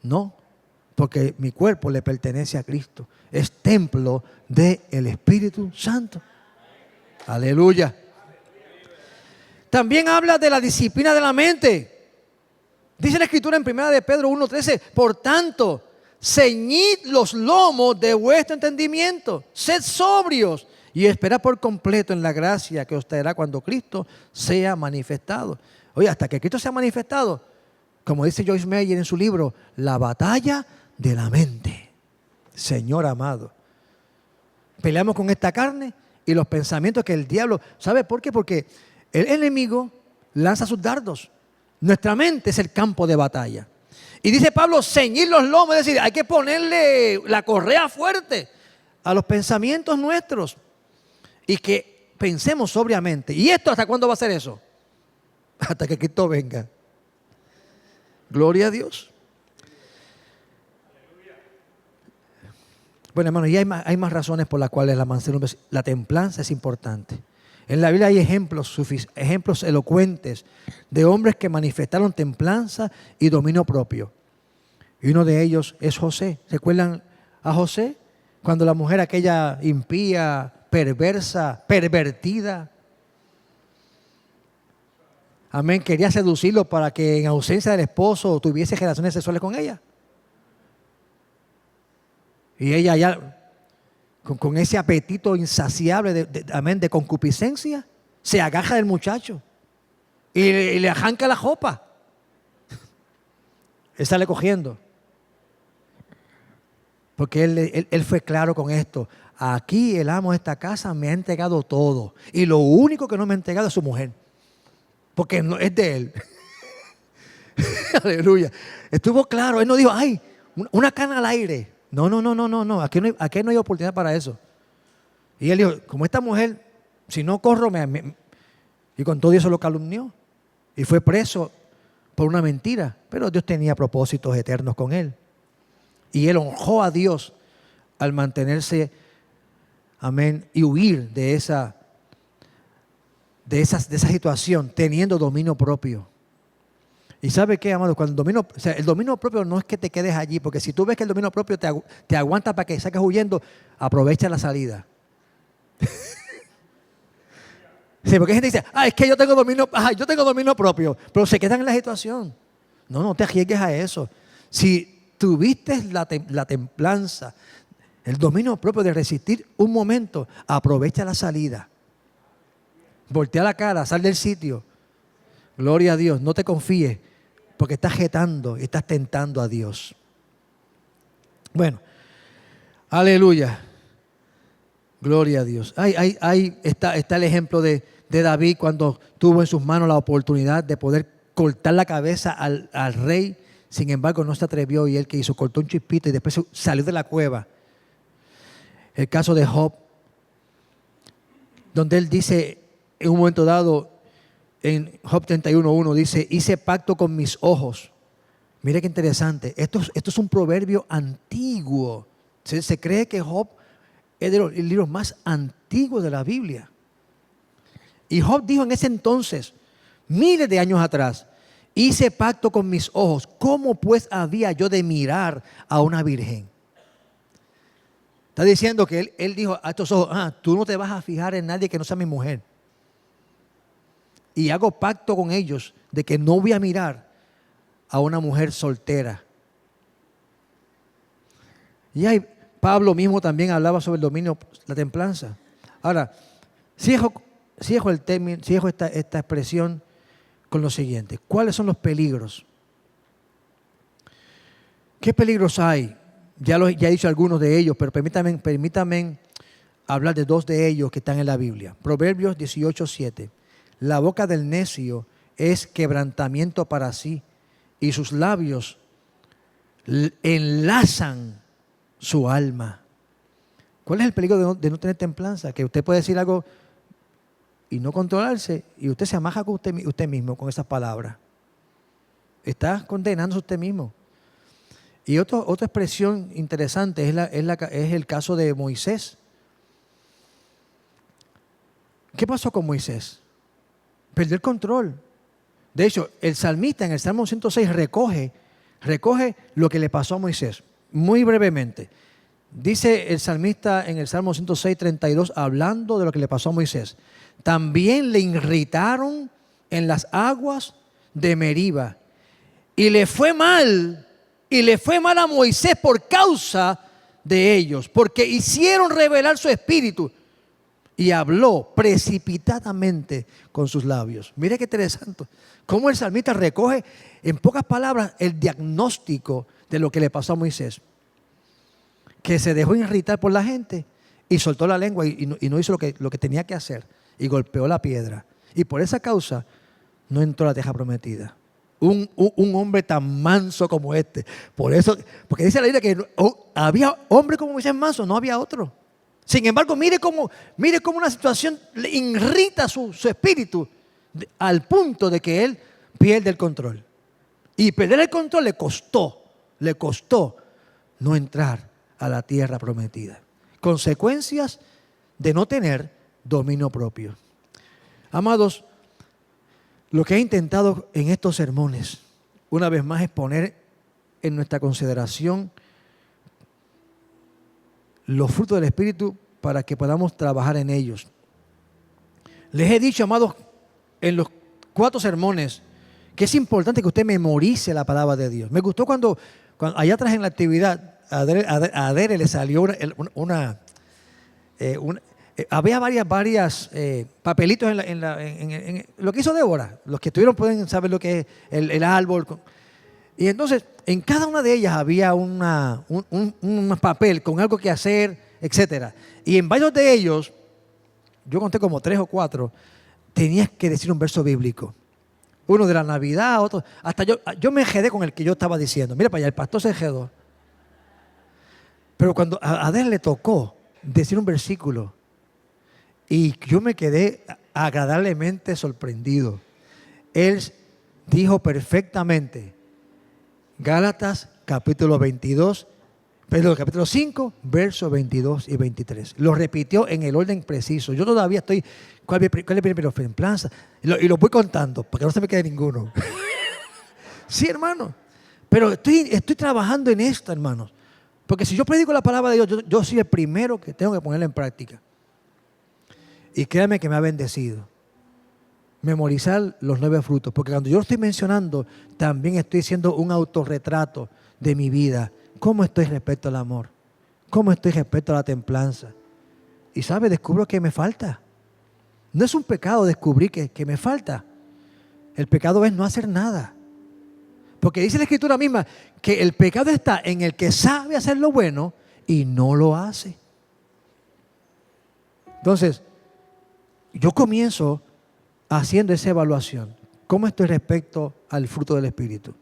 No, porque mi cuerpo le pertenece a Cristo. Es templo del Espíritu Santo. Aleluya. También habla de la disciplina de la mente. Dice la Escritura en 1 de Pedro 1:13, por tanto, ceñid los lomos de vuestro entendimiento, sed sobrios y esperad por completo en la gracia que os traerá cuando Cristo sea manifestado. Oye, hasta que Cristo sea manifestado, como dice Joyce Meyer en su libro, la batalla de la mente. Señor amado, peleamos con esta carne y los pensamientos que el diablo, ¿sabe por qué? Porque el enemigo lanza sus dardos. Nuestra mente es el campo de batalla. Y dice Pablo, ceñir los lomos, es decir, hay que ponerle la correa fuerte a los pensamientos nuestros y que pensemos sobriamente. ¿Y esto hasta cuándo va a ser eso? Hasta que Cristo venga. Gloria a Dios. Bueno, hermanos, y hay más razones por las cuales la mansedumbre, la templanza es importante. En la Biblia hay ejemplos elocuentes de hombres que manifestaron templanza y dominio propio. Y uno de ellos es José. ¿Recuerdan a José? Cuando la mujer aquella impía, perversa, pervertida, amén, quería seducirlo para que en ausencia del esposo tuviese relaciones sexuales con ella. Y ella ya, con ese apetito insaciable de concupiscencia, se agaja del muchacho y le arranca la jopa. Él sale cogiendo. Porque él fue claro con esto. Aquí el amo de esta casa me ha entregado todo. Y lo único que no me ha entregado es su mujer. Porque no, es de él. Aleluya. Estuvo claro. Él no dijo, ay, una cana al aire. No. Aquí no hay oportunidad para eso. Y él dijo, como esta mujer, si no corro, y con todo eso lo calumnió. Y fue preso por una mentira. Pero Dios tenía propósitos eternos con él. Y él honró a Dios al mantenerse, amén, y huir de esa situación, teniendo dominio propio. ¿Y sabe qué, amado? Cuando el dominio propio no es que te quedes allí, porque si tú ves que el dominio propio te aguanta para que saques huyendo, aprovecha la salida. Sí, porque hay gente que dice, es que yo tengo dominio propio, pero se quedan en la situación. No te arriesgues a eso. Si tuviste la templanza, el dominio propio de resistir un momento, aprovecha la salida. Voltea la cara, sal del sitio. Gloria a Dios, no te confíes, porque estás jetando y estás tentando a Dios. Bueno, aleluya. Gloria a Dios. Ahí está el ejemplo de David cuando tuvo en sus manos la oportunidad de poder cortar la cabeza al rey. Sin embargo, no se atrevió y él que hizo, cortó un chispito y después salió de la cueva. El caso de Job, donde él dice en un momento dado, en Job 31:1 dice, hice pacto con mis ojos. Mire qué interesante. Esto es un proverbio antiguo. Se cree que Job es de los libros más antiguos de la Biblia. Y Job dijo en ese entonces, miles de años atrás, hice pacto con mis ojos. ¿Cómo pues había yo de mirar a una virgen? Está diciendo que él dijo a estos ojos, tú no te vas a fijar en nadie que no sea mi mujer. Y hago pacto con ellos de que no voy a mirar a una mujer soltera. Y ahí Pablo mismo también hablaba sobre el dominio, la templanza. Ahora, cierro esta expresión con lo siguiente. ¿Cuáles son los peligros? ¿Qué peligros hay? Ya he dicho algunos de ellos, pero permítanme hablar de dos de ellos que están en la Biblia. Proverbios 18:7. La boca del necio es quebrantamiento para sí, y sus labios enlazan su alma. ¿Cuál es el peligro de no tener templanza? Que usted puede decir algo y no controlarse, y usted se amaja con usted mismo con esas palabras. Está condenándose usted mismo. Y otra expresión interesante es el caso de Moisés. ¿Qué pasó con Moisés? Perdió el control. De hecho, el salmista en el Salmo 106 recoge lo que le pasó a Moisés. Muy brevemente. Dice el salmista en el Salmo 106:32, hablando de lo que le pasó a Moisés. También le irritaron en las aguas de Meriba. Y le fue mal a Moisés por causa de ellos, porque hicieron revelar su espíritu. Y habló precipitadamente con sus labios. Mire qué interesante. Cómo el salmista recoge en pocas palabras el diagnóstico de lo que le pasó a Moisés. Que se dejó irritar por la gente y soltó la lengua y no hizo lo que tenía que hacer. Y golpeó la piedra. Y por esa causa no entró a la tierra prometida. Un hombre tan manso como este. Porque dice la Biblia que había hombre como Moisés manso, no había otro. Sin embargo, mire cómo una situación le irrita su espíritu al punto de que él pierde el control. Y perder el control le costó no entrar a la tierra prometida. Consecuencias de no tener dominio propio. Amados, lo que he intentado en estos sermones, una vez más, es poner en nuestra consideración los frutos del Espíritu para que podamos trabajar en ellos. Les he dicho, amados, en los 4 sermones, que es importante que usted memorice la palabra de Dios. Me gustó cuando allá atrás en la actividad, a Adele le salió había varias papelitos en lo que hizo Débora. Los que estuvieron pueden saber lo que es el árbol. Y entonces, en cada una de ellas había un papel con algo que hacer, etc. Y en varios de ellos, yo conté como 3 o 4, tenías que decir un verso bíblico. Uno de la Navidad, otro. Hasta yo me enredé con el que yo estaba diciendo. Mira para allá, el pastor se enredó. Pero cuando a Adele le tocó decir un versículo, y yo me quedé agradablemente sorprendido. Él dijo perfectamente, Gálatas capítulo 5, versos 22 y 23. Lo repitió en el orden preciso. Yo todavía estoy, ¿cuál es el primero? Templanza. Y lo voy contando, para que no se me quede ninguno. Sí, hermano. Pero estoy trabajando en esto, hermanos. Porque si yo predico la palabra de Dios, yo soy el primero que tengo que ponerla en práctica. Y créanme que me ha bendecido. Memorizar los 9 frutos. Porque cuando yo lo estoy mencionando, también estoy haciendo un autorretrato de mi vida. ¿Cómo estoy respecto al amor? ¿Cómo estoy respecto a la templanza? Y ¿sabe? Descubro que me falta. No es un pecado descubrir que me falta. El pecado es no hacer nada. Porque dice la Escritura misma que el pecado está en el que sabe hacer lo bueno y no lo hace. Entonces, yo comienzo haciendo esa evaluación. ¿Cómo estoy respecto al fruto del Espíritu?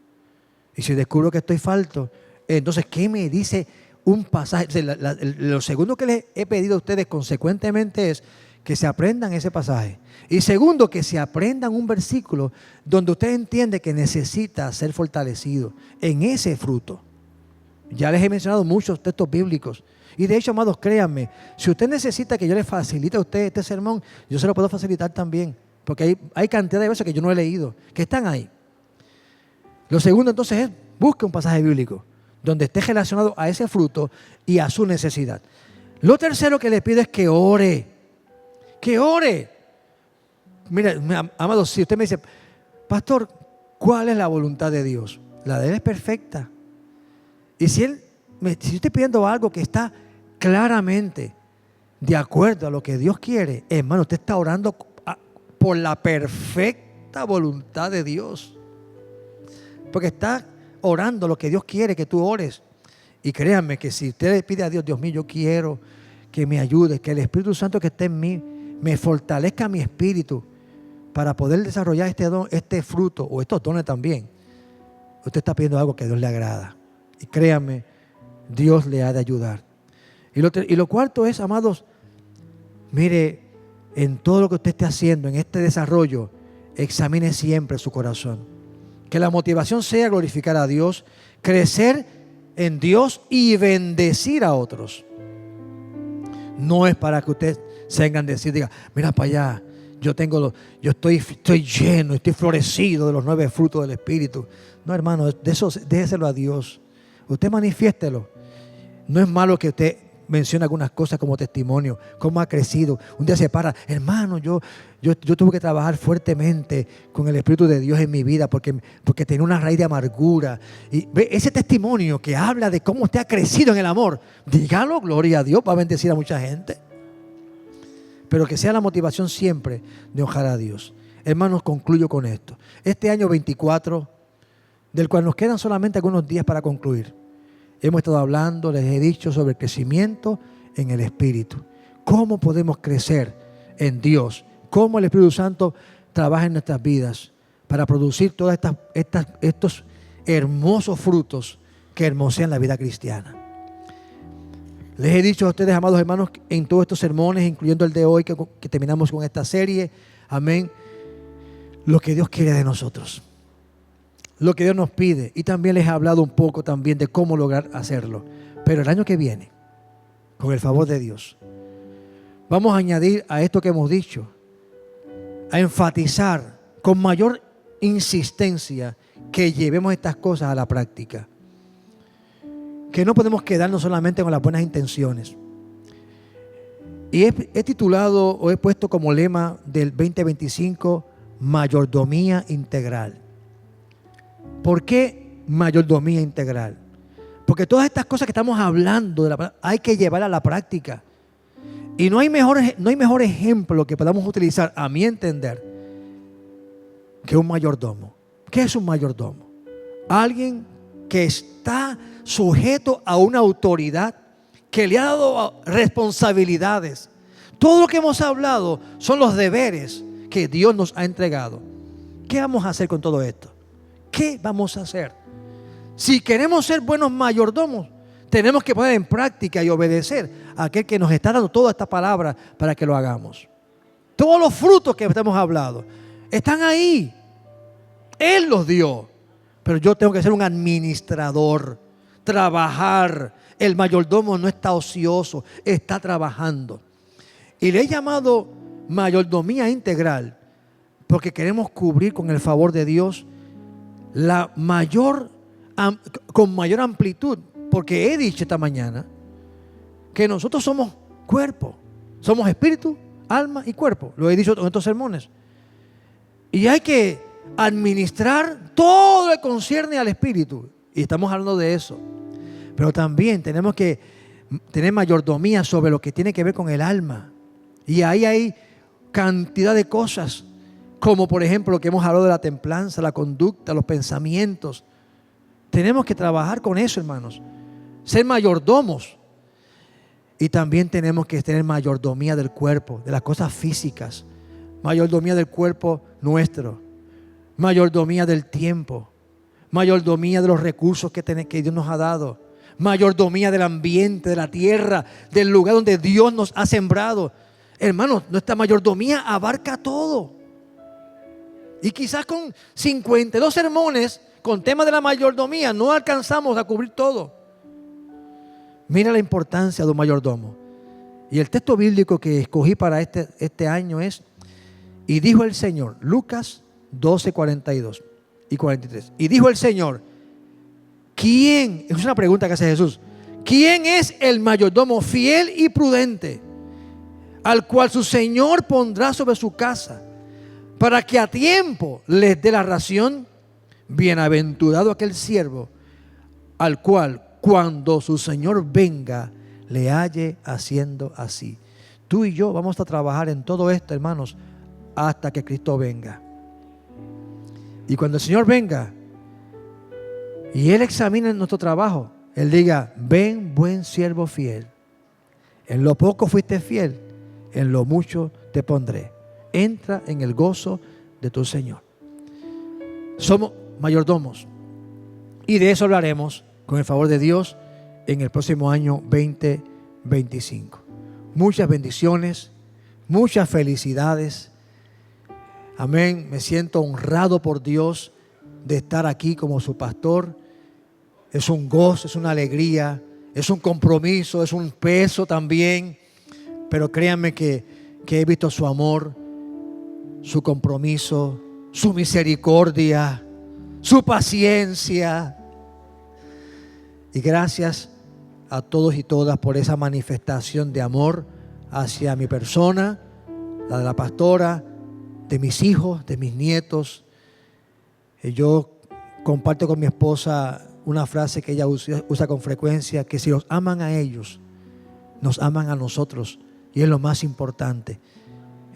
Y si descubro que estoy falto, entonces, ¿qué me dice un pasaje? O sea, lo segundo que les he pedido a ustedes consecuentemente es que se aprendan ese pasaje. Y segundo, que se aprendan un versículo donde usted entiende que necesita ser fortalecido en ese fruto. Ya les he mencionado muchos textos bíblicos. Y de hecho, amados, créanme, si usted necesita que yo le facilite a usted este sermón, yo se lo puedo facilitar también. Porque hay cantidad de veces que yo no he leído, que están ahí. Lo segundo entonces es, busque un pasaje bíblico donde esté relacionado a ese fruto y a su necesidad. Lo tercero que le pido es que ore. Que ore. Mira, amado, si usted me dice, pastor, ¿cuál es la voluntad de Dios? La de Él es perfecta. Y si yo estoy pidiendo algo que está claramente de acuerdo a lo que Dios quiere, hermano, usted está orando por la perfecta voluntad de Dios. Porque está orando lo que Dios quiere que tú ores. Y créanme que si usted le pide a Dios, Dios mío, yo quiero que me ayude, que el Espíritu Santo que esté en mí me fortalezca mi espíritu para poder desarrollar este don, este fruto o estos dones también. Usted está pidiendo algo que a Dios le agrada. Y créanme, Dios le ha de ayudar. Y lo cuarto es, amados, mire, en todo lo que usted esté haciendo, en este desarrollo, examine siempre su corazón. Que la motivación sea glorificar a Dios, crecer en Dios y bendecir a otros. No es para que usted se engrandecido y diga, mira para allá, yo estoy lleno, estoy florecido de los 9 frutos del Espíritu. No, hermano, de eso déjeselo a Dios. Usted manifiéstelo. No es malo que usted mencione algunas cosas como testimonio, cómo ha crecido. Un día se para, hermano, yo tuve que trabajar fuertemente con el Espíritu de Dios en mi vida porque tenía una raíz de amargura. Y ve ese testimonio que habla de cómo usted ha crecido en el amor. Dígalo, gloria a Dios, va a bendecir a mucha gente. Pero que sea la motivación siempre de honrar a Dios. Hermanos, concluyo con esto. Este año 24, del cual nos quedan solamente algunos días para concluir, hemos estado hablando, les he dicho, sobre el crecimiento en el Espíritu. ¿Cómo podemos crecer en Dios? ¿Cómo el Espíritu Santo trabaja en nuestras vidas para producir todos estos hermosos frutos que hermosean la vida cristiana? Les he dicho a ustedes, amados hermanos, en todos estos sermones, incluyendo el de hoy que terminamos con esta serie, amén, lo que Dios quiere de nosotros, lo que Dios nos pide. Y también les he hablado un poco también de cómo lograr hacerlo. Pero el año que viene, con el favor de Dios, vamos a añadir a esto que hemos dicho, a enfatizar con mayor insistencia que llevemos estas cosas a la práctica. Que no podemos quedarnos solamente con las buenas intenciones. Y he titulado o he puesto como lema del 2025, mayordomía integral. ¿Por qué mayordomía integral? Porque todas estas cosas que estamos hablando hay que llevarlas a la práctica. Y no hay mejor ejemplo que podamos utilizar, a mi entender, que un mayordomo. ¿Qué es un mayordomo? Alguien que está sujeto a una autoridad que le ha dado responsabilidades. Todo lo que hemos hablado son los deberes que Dios nos ha entregado. ¿Qué vamos a hacer con todo esto? ¿Qué vamos a hacer? Si queremos ser buenos mayordomos, tenemos que poner en práctica y obedecer a aquel que nos está dando toda esta palabra para que lo hagamos. Todos los frutos que hemos hablado están ahí. Él los dio. Pero yo tengo que ser un administrador, trabajar. El mayordomo no está ocioso, está trabajando. Y le he llamado mayordomía integral porque queremos cubrir con el favor de Dios con mayor amplitud. Porque he dicho esta mañana que nosotros somos cuerpo, somos espíritu, alma y cuerpo. Lo he dicho en estos sermones. Y hay que administrar todo lo que concierne al espíritu. Y estamos hablando de eso. Pero también tenemos que tener mayordomía sobre lo que tiene que ver con el alma. Y ahí hay cantidad de cosas, como por ejemplo lo que hemos hablado de la templanza, la conducta, los pensamientos. Tenemos que trabajar con eso, hermanos. Ser mayordomos. Y también tenemos que tener mayordomía del cuerpo, de las cosas físicas. Mayordomía del cuerpo nuestro. Mayordomía del tiempo. Mayordomía de los recursos que Dios nos ha dado. Mayordomía del ambiente, de la tierra, del lugar donde Dios nos ha sembrado. Hermanos, nuestra mayordomía abarca todo. Y quizás con 52 sermones con tema de la mayordomía no alcanzamos a cubrir todo. Mira la importancia de un mayordomo. Y el texto bíblico que escogí para este año es: y dijo el Señor, Lucas 12, 42 y 43. Y dijo el Señor, ¿quién? Es una pregunta que hace Jesús. ¿Quién es el mayordomo fiel y prudente, al cual su Señor pondrá sobre su casa, para que a tiempo les dé la ración? Bienaventurado aquel siervo, al cual cuando su Señor venga, le halle haciendo así. Tú y yo vamos a trabajar en todo esto, hermanos, hasta que Cristo venga. Y cuando el Señor venga y Él examine nuestro trabajo, Él diga: ven, buen siervo fiel. En lo poco fuiste fiel, en lo mucho te pondré. Entra en el gozo de tu Señor. Somos mayordomos. Y de eso hablaremos, con el favor de Dios, en el próximo año 2025. Muchas bendiciones, muchas felicidades. Amén. Me siento honrado por Dios de estar aquí como su pastor. Es un gozo, es una alegría, es un compromiso, es un peso también. Pero créanme que he visto su amor, su compromiso, su misericordia, su paciencia. Y gracias a todos y todas por esa manifestación de amor hacia mi persona, la de la pastora, de mis hijos, de mis nietos. Yo comparto con mi esposa una frase que ella usa con frecuencia, que si los aman a ellos, nos aman a nosotros, y es lo más importante.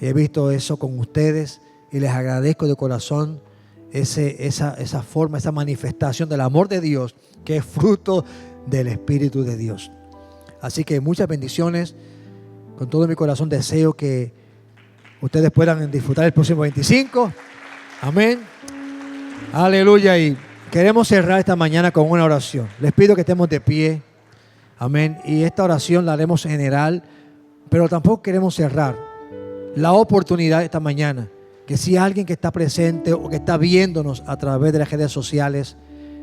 He visto eso con ustedes y les agradezco de corazón esa forma, esa manifestación del amor de Dios, que es fruto del Espíritu de Dios. Así que muchas bendiciones. Con todo mi corazón deseo que ustedes puedan disfrutar el próximo 25. Amén. Aleluya. Y queremos cerrar esta mañana con una oración. Les pido que estemos de pie. Amén. Y esta oración la haremos general, pero tampoco queremos cerrar la oportunidad esta mañana, que si alguien que está presente o que está viéndonos a través de las redes sociales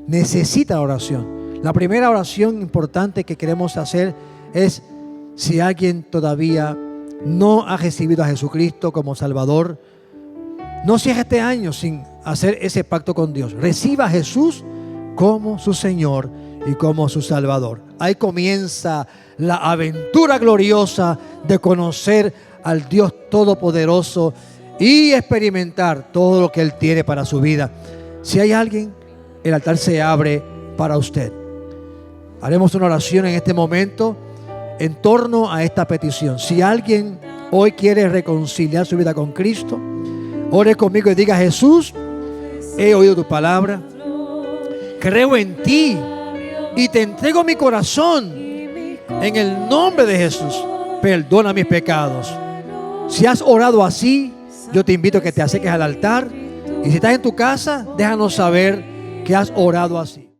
necesita la oración. La primera oración importante que queremos hacer es: si alguien todavía no ha recibido a Jesucristo como Salvador, no cierre este año sin hacer ese pacto con Dios. Reciba a Jesús como su Señor y como su Salvador. Ahí comienza la aventura gloriosa de conocer al Dios Todopoderoso y experimentar todo lo que Él tiene para su vida. Si hay alguien, el altar se abre para usted. Haremos una oración en este momento en torno a esta petición. Si alguien hoy quiere reconciliar su vida con Cristo, ore conmigo y diga: Jesús, he oído tu palabra, creo en ti y te entrego mi corazón. En el nombre de Jesús, perdona mis pecados. Si has orado así, yo te invito a que te acerques al altar. Y si estás en tu casa, déjanos saber que has orado así.